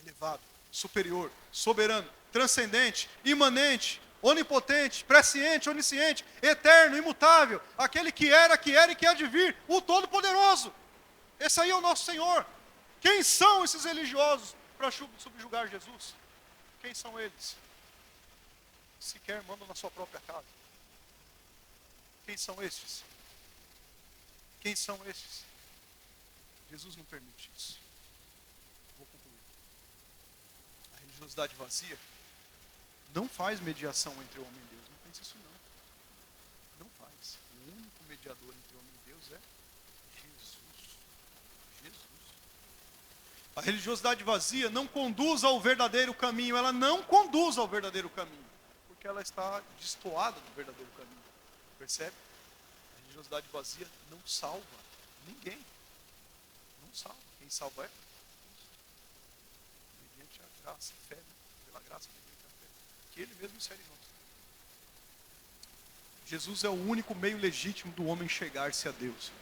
elevado, superior, soberano, transcendente, imanente, onipotente, presciente, onisciente, eterno, imutável, aquele que era e que há de vir, o Todo-Poderoso. Esse aí é o nosso Senhor. Quem são esses religiosos para subjugar Jesus? Quem são eles? Sequer mandam na sua própria casa. Quem são estes? Quem são estes? Jesus não permite isso. Vou concluir. A religiosidade vazia não faz mediação entre o homem e Deus. Não pense isso não. Não faz. O único mediador entre o homem e Deus é Jesus. Jesus. A religiosidade vazia não conduz ao verdadeiro caminho. Ela não conduz ao verdadeiro caminho. Porque ela está destoada do verdadeiro caminho. Percebe? A religiosidade vazia não salva ninguém. Não salva. Quem salva é Cristo. Mediante a graça, a fé, né? Pela graça, mediante a fé. Que Ele mesmo insere em nós. Jesus é o único meio legítimo do homem chegar-se a Deus.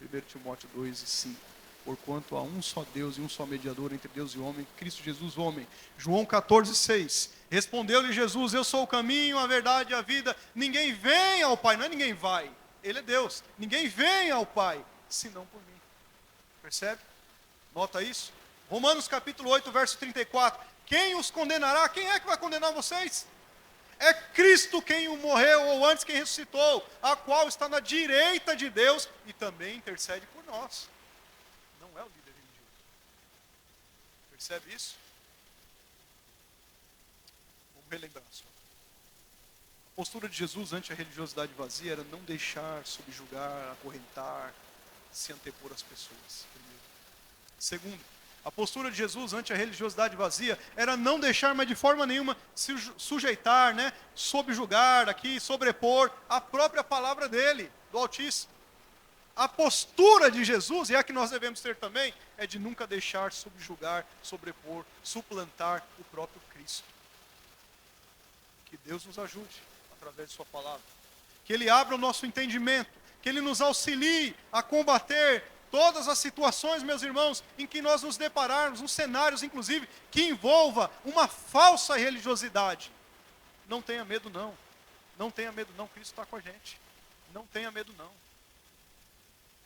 1 Timóteo 2:5. Porquanto há um só Deus e um só mediador entre Deus e o homem, Cristo Jesus, homem. João 14:6. Respondeu-lhe Jesus: eu sou o caminho, a verdade e a vida. Ninguém vem ao Pai, não é ninguém vai. Ele é Deus. Ninguém vem ao Pai, senão por mim. Percebe? Nota isso? Romanos capítulo 8, verso 34. Quem os condenará? Quem é que vai condenar vocês? É Cristo quem o morreu, ou antes quem ressuscitou, a qual está na direita de Deus e também intercede por nós. Não é o líder religioso. Percebe isso? Vamos relembrar só. A postura de Jesus ante a religiosidade vazia era não deixar subjugar, acorrentar, se antepor às pessoas. Primeiro. Segundo, a postura de Jesus ante a religiosidade vazia era não deixar, mas de forma nenhuma, se sujeitar, né, subjugar aqui, sobrepor a própria palavra dele, do Altíssimo. A postura de Jesus, e é a que nós devemos ter também, é de nunca deixar subjugar, sobrepor, suplantar o próprio Cristo. Que Deus nos ajude através de sua palavra. Que Ele abra o nosso entendimento, que Ele nos auxilie a combater todas as situações, meus irmãos, em que nós nos depararmos, uns cenários, inclusive, que envolva uma falsa religiosidade. Não tenha medo, não. Não tenha medo, não. Cristo está com a gente. Não tenha medo, não.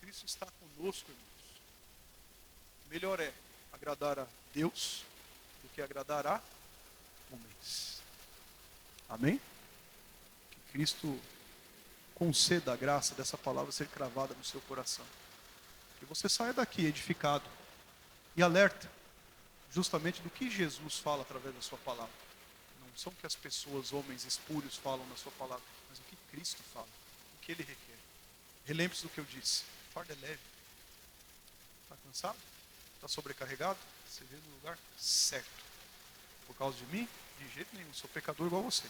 Cristo está conosco, irmãos. Melhor é agradar a Deus do que agradar a homens. Amém? Que Cristo conceda a graça dessa palavra ser cravada no seu coração. Que você saia daqui edificado e alerta justamente do que Jesus fala através da sua palavra. Não são o que as pessoas, homens espúrios, falam na sua palavra, mas o que Cristo fala, o que Ele requer. Relembre-se do que eu disse. Fardo é leve. Está cansado? Está sobrecarregado? Você veio no lugar certo. Por causa de mim? De jeito nenhum. Sou pecador igual a você.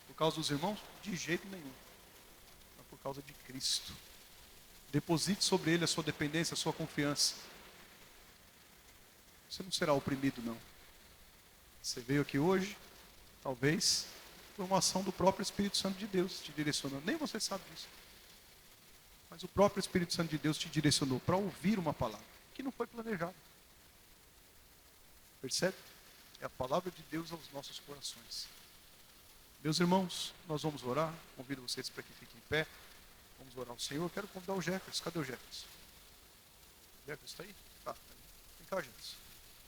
Por causa dos irmãos? De jeito nenhum. Mas por causa de Cristo. Deposite sobre Ele a sua dependência, a sua confiança. Você não será oprimido, não. Você veio aqui hoje, talvez, por uma ação do próprio Espírito Santo de Deus te direcionando. Nem você sabe disso. Mas o próprio Espírito Santo de Deus te direcionou para ouvir uma palavra que não foi planejada. Percebe? É a palavra de Deus aos nossos corações. Meus irmãos, nós vamos orar. Convido vocês para que fiquem em pé. Vamos orar ao Senhor. Eu quero convidar o Jefferson. Cadê o Jefferson? O Jefferson está aí? Tá. Vem cá, Jefferson.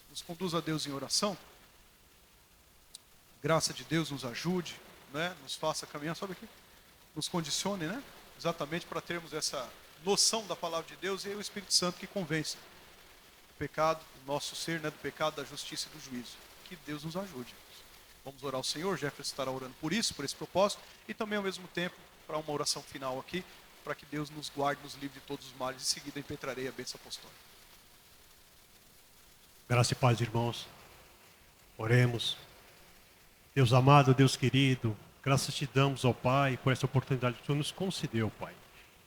Nos conduza a Deus em oração. Graça de Deus nos ajude, né? Nos faça caminhar, sobe aqui. Nos condicione, né? Exatamente para termos essa noção da palavra de Deus e aí o Espírito Santo que convence do pecado, do nosso ser, né? Do pecado, da justiça e do juízo. Que Deus nos ajude. Vamos orar ao Senhor. Jefferson estará orando por isso, por esse propósito e também ao mesmo tempo para uma oração final aqui, para que Deus nos guarde, nos livre de todos os males. Em seguida, impetrarei a bênção apostólica. Graça e paz, irmãos. Oremos. Deus amado, Deus querido, graças te damos, ó Pai, por essa oportunidade que o Senhor nos concedeu, Pai.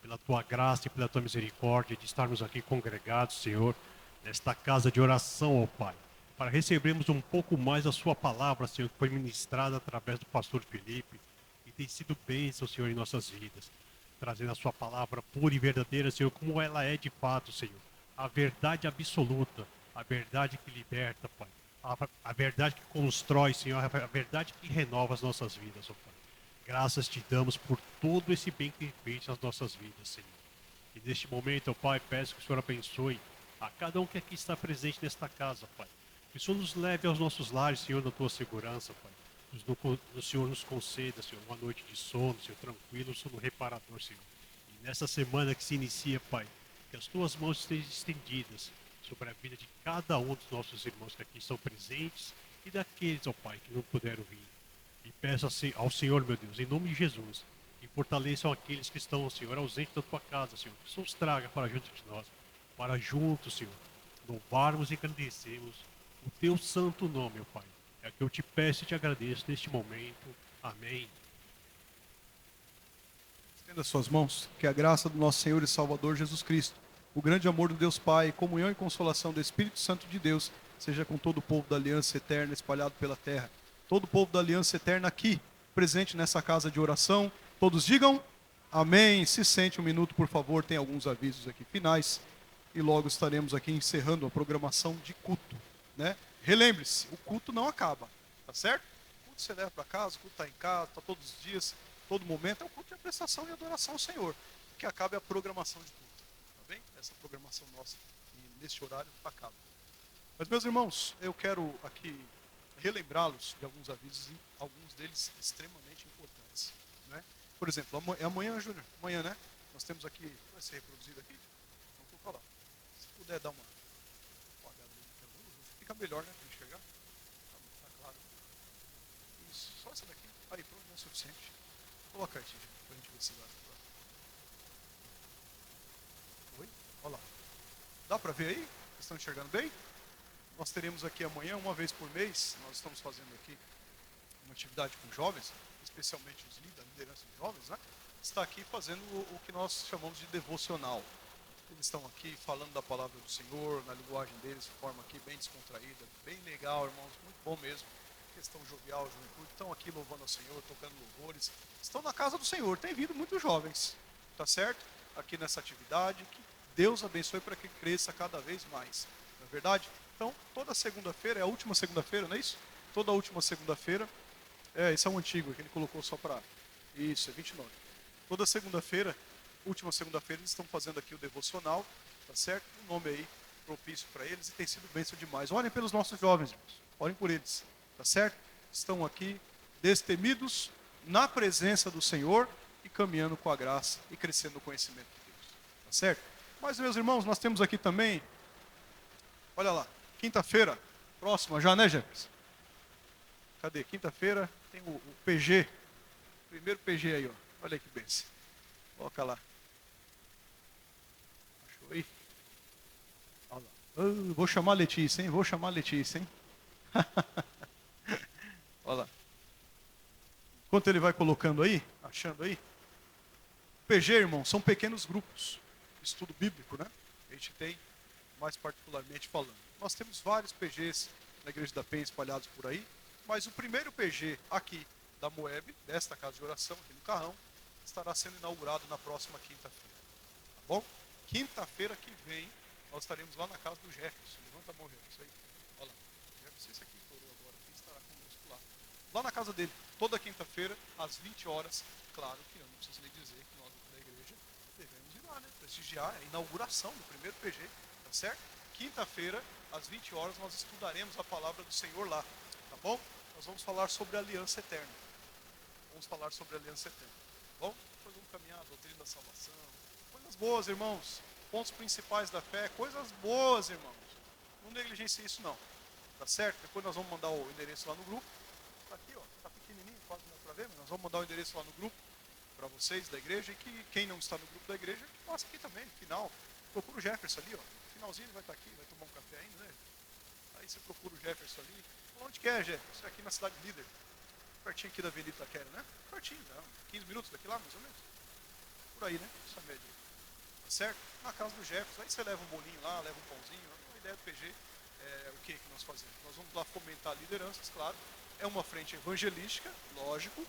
Pela tua graça e pela tua misericórdia de estarmos aqui congregados, Senhor, nesta casa de oração, ó Pai, para recebermos um pouco mais da sua palavra, Senhor, que foi ministrada através do pastor Felipe e tem sido bênção, Senhor, em nossas vidas, trazendo a sua palavra pura e verdadeira, Senhor, como ela é de fato, Senhor, a verdade absoluta, a verdade que liberta, Pai, a verdade que constrói, Senhor, a verdade que renova as nossas vidas, ó Pai. Graças te damos por todo esse bem que fez nas nossas vidas, Senhor. E neste momento, ó Pai, peço que o Senhor abençoe a cada um que aqui está presente nesta casa, Pai. Que o Senhor nos leve aos nossos lares, Senhor, na tua segurança, Pai. O Senhor nos conceda, Senhor, uma noite de sono, Senhor, tranquilo, sono reparador, Senhor. E nessa semana que se inicia, Pai, que as tuas mãos estejam estendidas sobre a vida de cada um dos nossos irmãos que aqui estão presentes e daqueles, ó Pai, que não puderam vir. E peço ao Senhor, meu Deus, em nome de Jesus, que fortaleçam aqueles que estão, Senhor, ausentes da tua casa, Senhor. Que o Senhor os traga para junto de nós, para juntos, Senhor, louvarmos e agradecermos o teu santo nome, ó Pai. É o que eu te peço e te agradeço neste momento. Amém. Estenda suas mãos, que a graça do nosso Senhor e Salvador Jesus Cristo, o grande amor do Deus Pai, comunhão e consolação do Espírito Santo de Deus, seja com todo o povo da aliança eterna espalhado pela terra. Todo o povo da aliança eterna aqui, presente nessa casa de oração. Todos digam amém. Se sente um minuto, por favor, tem alguns avisos aqui finais. E logo estaremos aqui encerrando a programação de culto, né? Relembre-se, o culto não acaba, tá certo? O culto você leva para casa, o culto está em casa, está todos os dias, todo momento. É o culto de prestação e adoração ao Senhor. O que acaba é a programação de culto, tá bem? Essa programação nossa, e neste horário, acaba. Mas, meus irmãos, eu quero aqui relembrá-los de alguns avisos, e alguns deles extremamente importantes, né? Por exemplo, é amanhã, Júnior? Amanhã, né? Nós temos aqui, vai ser reproduzido aqui? Vamos colocar lá. Se puder dar uma apagada, fica melhor, né, para enxergar. Tá claro. Isso, só essa daqui. Aí, pronto, não é suficiente. Coloca aqui, para a gente ver se dá. Oi? Olha lá. Dá para ver aí? Vocês estão enxergando bem? Nós teremos aqui amanhã, uma vez por mês, nós estamos fazendo aqui uma atividade com jovens, especialmente os líderes, a liderança de jovens, né? Está aqui fazendo o que nós chamamos de devocional. Eles estão aqui falando da palavra do Senhor, na linguagem deles, de forma aqui bem descontraída, bem legal, irmãos, muito bom mesmo. Questão jovial, juventude, estão aqui louvando ao Senhor, tocando louvores. Estão na casa do Senhor, tem vindo muitos jovens, tá certo? Aqui nessa atividade, que Deus abençoe para que cresça cada vez mais, não é verdade? Então, toda segunda-feira, é a última segunda-feira, não é isso? Toda última segunda-feira, esse é um antigo, que ele colocou só para... Isso, é 29. Toda segunda-feira, última segunda-feira, eles estão fazendo aqui o devocional, tá certo? Um nome aí propício para eles e tem sido bênção demais. Orem pelos nossos jovens, irmãos. Orem por eles, tá certo? Estão aqui destemidos na presença do Senhor e caminhando com a graça e crescendo no conhecimento de Deus, tá certo? Mas, meus irmãos, nós temos aqui também, olha lá, quinta-feira, próxima já, né, Jefferson? Cadê? Quinta-feira tem o PG, primeiro PG aí, ó. Olha aí que bênção. Coloca lá. Achou aí? Olha lá. Vou chamar a Letícia, hein? Vou chamar a Letícia, hein? Olha lá. Enquanto ele vai colocando aí, achando aí. PG, irmão, são pequenos grupos. Estudo bíblico, né? A gente tem, mais particularmente falando. Nós temos vários PGs na Igreja da Penha espalhados por aí. Mas o primeiro PG aqui da Moeb, desta casa de oração, aqui no Carrão, estará sendo inaugurado na próxima quinta-feira. Tá bom? Quinta-feira que vem, nós estaremos lá na casa do Jefferson. Levanta a mão, Jefferson. Aí. Olha lá. Jefferson, esse aqui estourou agora. Quem estará conosco lá? Lá na casa dele, toda quinta-feira, às 20 horas. Claro que eu não preciso nem dizer que nós da igreja devemos ir lá, né? Prestigiar a inauguração do primeiro PG. Tá certo? Quinta-feira, às 20 horas, nós estudaremos a palavra do Senhor lá. Tá bom? Nós vamos falar sobre a aliança eterna. Vamos falar sobre a aliança eterna. Tá bom? Depois vamos caminhar a doutrina da salvação. Coisas boas, irmãos. Pontos principais da fé. Coisas boas, irmãos. Não negligencie isso, não. Tá certo? Depois nós vamos mandar o endereço lá no grupo. Tá aqui, ó. Tá pequenininho, quase não dá pra ver, mas nós vamos mandar o endereço lá no grupo para vocês da igreja, e que quem não está no grupo da igreja, que passa aqui também, no final. Procura o Jefferson ali, ó. No finalzinho ele vai estar aqui, vai tomar um café ainda, né? Aí você procura o Jefferson ali. Onde que é, Jefferson? Aqui na Cidade Líder. Pertinho aqui da Avenida Itaquera, né? Pertinho, né? 15 minutos daqui lá, mais ou menos. Por aí, né? Essa média. Tá certo? Na casa do Jefferson. Aí você leva um bolinho lá, leva um pãozinho. A ideia do PG é o que nós fazemos? Nós vamos lá fomentar lideranças, claro. É uma frente evangelística, lógico.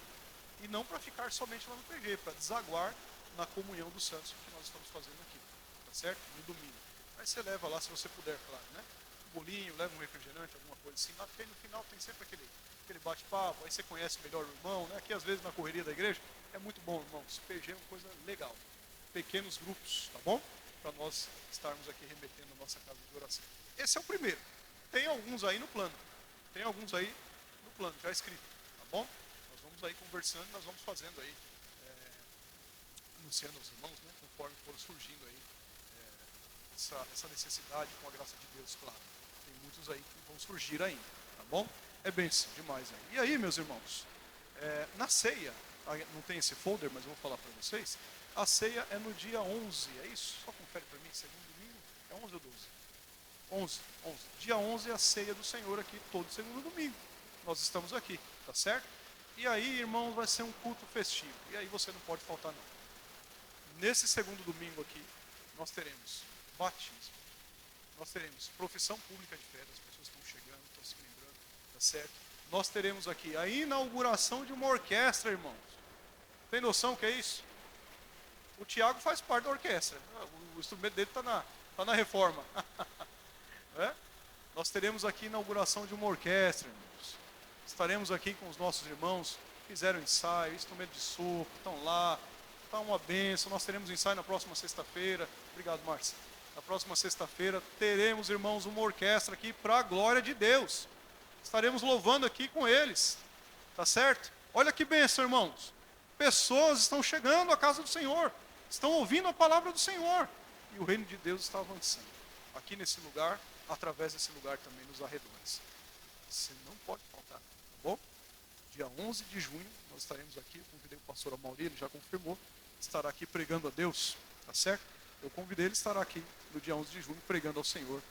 E não para ficar somente lá no PG, para desaguar na comunhão dos santos que nós estamos fazendo aqui. Tá certo? No domingo. Aí você leva lá, se você puder, claro, né? Um bolinho, leva um refrigerante, alguma coisa assim. Lá, porque no final tem sempre aquele bate-papo, aí você conhece melhor o irmão, né? Aqui às vezes na correria da igreja é muito bom, irmãos. PG é uma coisa legal. Pequenos grupos, tá bom? Para nós estarmos aqui remetendo a nossa casa de oração. Esse é o primeiro. Tem alguns aí no plano. Tem alguns aí no plano, já escrito, tá bom? Nós vamos aí conversando, nós vamos fazendo aí, anunciando aos irmãos, né? Conforme for surgindo aí essa necessidade, com a graça de Deus, claro. Tem muitos aí que vão surgir ainda, tá bom? É bênção demais aí. E aí, meus irmãos, na ceia, não tem esse folder, mas eu vou falar para vocês, a ceia é no dia 11, é isso? Só confere para mim, segundo domingo, é 11 ou 12? 11. Dia 11 é a ceia do Senhor aqui, todo segundo domingo. Nós estamos aqui, tá certo? E aí, irmãos, vai ser um culto festivo. E aí você não pode faltar, não. Nesse segundo domingo aqui, nós teremos batismo, nós teremos profissão pública de fé, as pessoas estão chegando, estão se lembrando, tá certo? Nós teremos aqui a inauguração de uma orquestra, irmãos. Tem noção o que é isso? O Tiago faz parte da orquestra. O instrumento dele está na reforma. Nós teremos aqui a inauguração de uma orquestra, irmãos. Estaremos aqui com os nossos irmãos, fizeram ensaio, instrumento de sopro, estão lá. Está uma bênção. Nós teremos ensaio na próxima sexta-feira. Obrigado, Márcia. Na próxima sexta-feira teremos, irmãos, uma orquestra aqui para a glória de Deus. Estaremos louvando aqui com eles. Tá certo? Olha que bênção, irmãos. Pessoas estão chegando à casa do Senhor. Estão ouvindo a palavra do Senhor. E o reino de Deus está avançando. Aqui nesse lugar, através desse lugar também nos arredores. Você não pode faltar, tá bom? Dia 11 de junho, nós estaremos aqui. Eu convidei o pastor Amaury, ele já confirmou. Estará aqui pregando a Deus, tá certo? Eu convidei ele, estará aqui no dia 11 de junho pregando ao Senhor,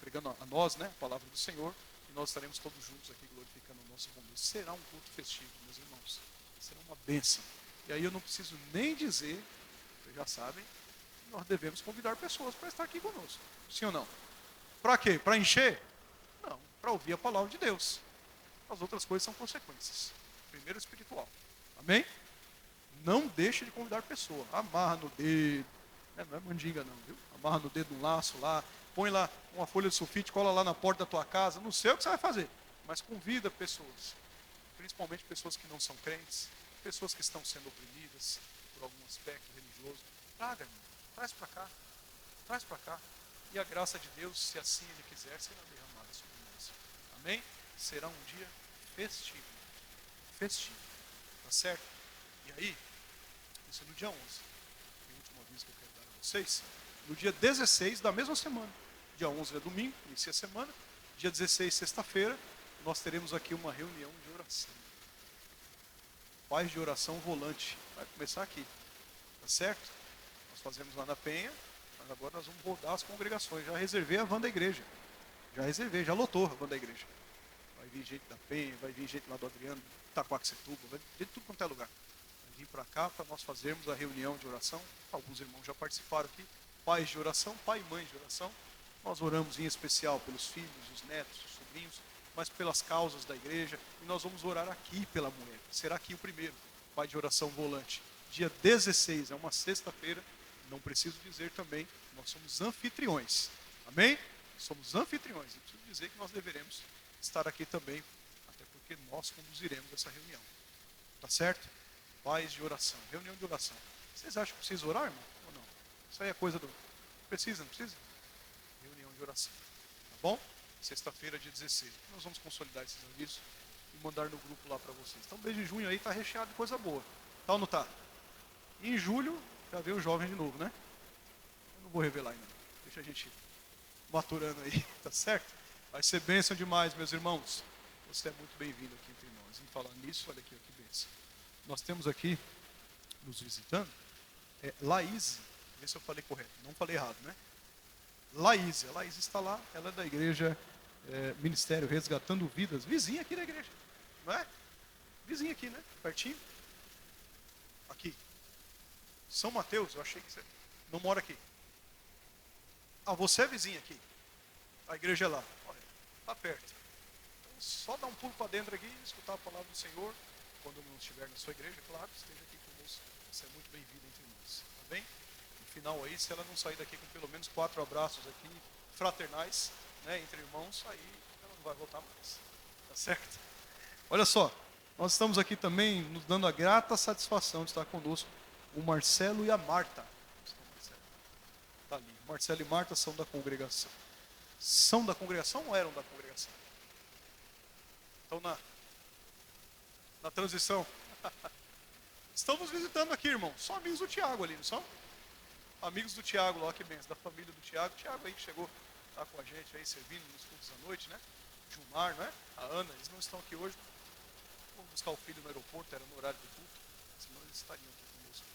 pregando a nós, né, a palavra do Senhor, e nós estaremos todos juntos aqui glorificando o nosso bom Deus. Será um culto festivo, meus irmãos, será uma bênção. E aí eu não preciso nem dizer, vocês já sabem, nós devemos convidar pessoas para estar aqui conosco, sim ou não? Para quê? Para encher? Não, para ouvir a palavra de Deus. As outras coisas são consequências. Primeiro espiritual, amém? Não deixe de convidar pessoa. Amarra no dedo. Não é mandinga não, viu? Amarra no dedo um laço lá. Põe lá uma folha de sulfite, cola lá na porta da tua casa. Não sei o que você vai fazer. Mas convida pessoas. Principalmente pessoas que não são crentes. Pessoas que estão sendo oprimidas por algum aspecto religioso. Traga, irmão. Traz para cá. Traz para cá. E a graça de Deus, se assim Ele quiser, será derramada sobre nós. Amém? Será um dia festivo. Festivo. Tá certo? E aí, isso é no dia 11. E o último aviso que eu quero dar a vocês. No dia 16 da mesma semana. Dia 11 é domingo, inicia a semana. Dia 16, sexta-feira, nós teremos aqui uma reunião de oração. Paz de oração volante. Vai começar aqui. Tá certo? Nós fazemos lá na Penha. Mas agora nós vamos rodar as congregações. Já reservei a van da igreja. Já reservei, já lotou a van da igreja. Vai vir gente da Penha, vai vir gente lá do Adriano, Itaquaquecetuba, vai vir de tudo quanto é lugar. Vai vir para cá para nós fazermos a reunião de oração. Alguns irmãos já participaram aqui. Pais de oração, pai e mãe de oração. Nós oramos em especial pelos filhos, os netos, os sobrinhos, mas pelas causas da igreja. E nós vamos orar aqui pela mulher. Será aqui o primeiro, pai de oração volante. Dia 16, é uma sexta-feira. Não preciso dizer também, nós somos anfitriões. Amém? Somos anfitriões. Eu preciso dizer que nós deveremos estar aqui também, até porque nós conduziremos essa reunião. Tá certo? Pais de oração, reunião de oração. Vocês acham que precisa orar, irmão? Ou não? Isso aí é coisa do... Precisa, não precisa? Reunião de oração. Tá bom? Sexta-feira, dia 16. Nós vamos consolidar esses avisos e mandar no grupo lá para vocês. Então, mês de junho aí está recheado de coisa boa. Tá ou não tá? E em julho, já veio o jovem de novo, né? Eu não vou revelar ainda. Deixa a gente maturando aí, tá certo? Vai ser bênção demais, meus irmãos. Você é muito bem-vindo aqui entre nós. E falar nisso, olha aqui, que bênção. Nós temos aqui nos visitando, é Laís, vê se eu falei correto, não falei errado, né? Laís, a Laís está lá, ela é da igreja Ministério Resgatando Vidas, vizinha aqui da igreja, não é? Vizinha aqui, né? Pertinho. Aqui. São Mateus, eu achei que você não mora aqui. Ah, você é vizinha aqui. A igreja é lá. Olha, está perto. Então, só dá um pulo para dentro aqui e escutar a palavra do Senhor. Quando não estiver na sua igreja, claro, esteja aqui conosco. Você é muito bem-vindo entre nós. Tá bem? No final aí, se ela não sair daqui com pelo menos 4 abraços aqui, fraternais, né, entre irmãos, aí ela não vai voltar mais. Tá certo? Olha só, nós estamos aqui também nos dando a grata satisfação de estar conosco o Marcelo e a Marta. Está ali. Marcelo e Marta são da congregação. São da congregação ou eram da congregação? Estão na transição. Estamos visitando aqui, irmão. São amigos do Tiago ali, não são? Amigos do Tiago lá, que benção, da família do Tiago. Tiago aí que chegou, está com a gente aí, servindo nos cultos à noite, né? Gilmar, né? A Ana, eles não estão aqui hoje. Vamos buscar o filho no aeroporto, era no horário do culto. Senão eles estariam aqui conosco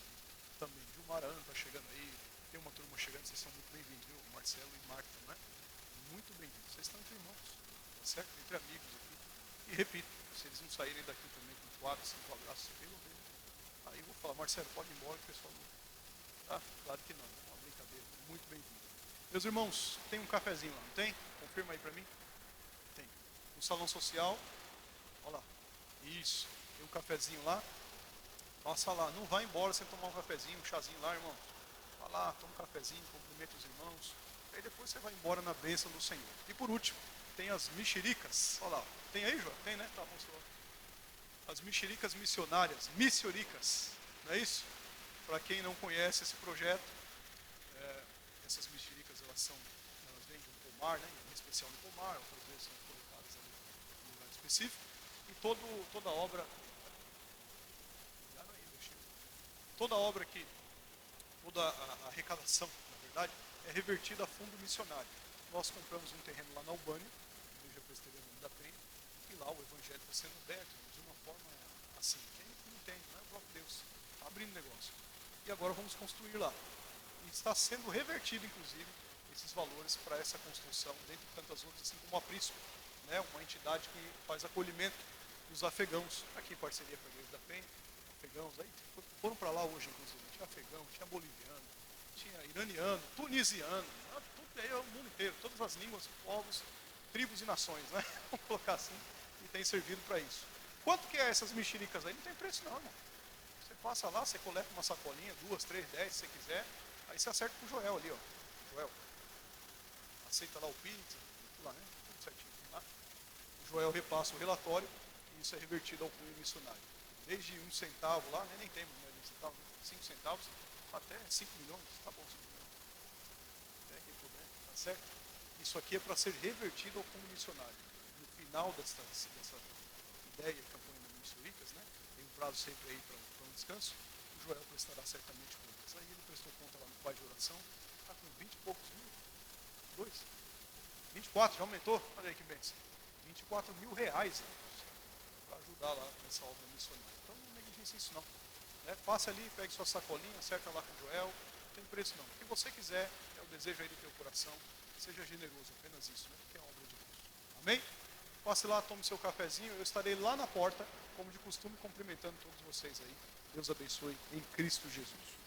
também. Gilmar, a Ana está chegando aí. Tem uma turma chegando, vocês são muito bem-vindos, viu? Marcelo e Marta, né? Muito bem-vindos. Vocês estão entre irmãos, tá certo? Entre amigos aqui. E repito, se eles não saírem daqui também com 4, 5 abraços, pelo menos. Aí eu vou falar, Marcelo, pode ir embora, que o pessoal não. Tá? Claro que não, é uma brincadeira. Muito bem-vindo. Meus irmãos, tem um cafezinho lá, não tem? Confirma aí para mim. Tem. No salão social, olha lá. Isso. Tem um cafezinho lá. Passa lá. Não vai embora sem tomar um cafezinho, um chazinho lá, irmão. Vai lá, toma um cafezinho, cumprimenta os irmãos. Aí depois você vai embora na bênção do Senhor. E por último, tem as mexericas. Olha lá. Tem aí, João? Tem, né? Tá, vamos lá. As mexericas missionárias. Missioricas. Não é isso? Para quem não conhece esse projeto, essas mexericas elas vêm de um pomar, né? Em especial no pomar, outras vezes são colocadas ali em um lugar específico. E toda obra. Toda obra que. Toda a arrecadação, na verdade, é revertida a fundo missionário. Nós compramos um terreno lá na Albânia, Igreja Presbiteriana da Penha, e lá o Evangelho está sendo aberto de uma forma assim. Quem não entende, não é o próprio Deus. Está abrindo negócio. E agora vamos construir lá. E está sendo revertido, inclusive, esses valores para essa construção, dentre tantas outras, assim como a Prisco, né? Uma entidade que faz acolhimento dos afegãos, aqui em parceria com a Igreja da Penha, afegãos, aí foram para lá hoje, inclusive, tinha afegão, tinha boliviano, tinha iraniano, tunisiano, tudo aí, o mundo inteiro, todas as línguas, povos, tribos e nações, né? Vamos colocar assim, e tem servido para isso. Quanto que é essas mexericas aí? Não tem preço não, irmão. Você passa lá, você coleta uma sacolinha, 2, 3, 10, se você quiser, aí você acerta com o Joel ali, ó. Joel, aceita lá o pizza, tudo lá, né? Tudo certinho, tá? O Joel repassa o relatório e isso é revertido ao cunho missionário. Desde 1 centavo lá, nem tem mais 1 centavo, 5 centavos, até 5 milhões, tá bom, 5 milhões. Até quem puder, tá certo? Isso aqui é para ser revertido ao cunho missionário. No final dessa ideia e campanha de missões, né? Tem um prazo sempre aí para um descanso, o Joel prestará certamente contas. Aí ele prestou conta lá no Pai de Oração, está com 20 e poucos mil, 24, já aumentou, olha aí que bênção, 24 mil reais para ajudar lá nessa obra missionária. Então não negligencie isso não. Né? Passe ali, pegue sua sacolinha, acerta lá com o Joel, não tem preço não. O que você quiser, é o desejo aí do teu coração, seja generoso, apenas isso, né? Porque é a obra de Deus. Amém? Passe lá, tome seu cafezinho, eu estarei lá na porta, como de costume, cumprimentando todos vocês aí. Deus abençoe em Cristo Jesus.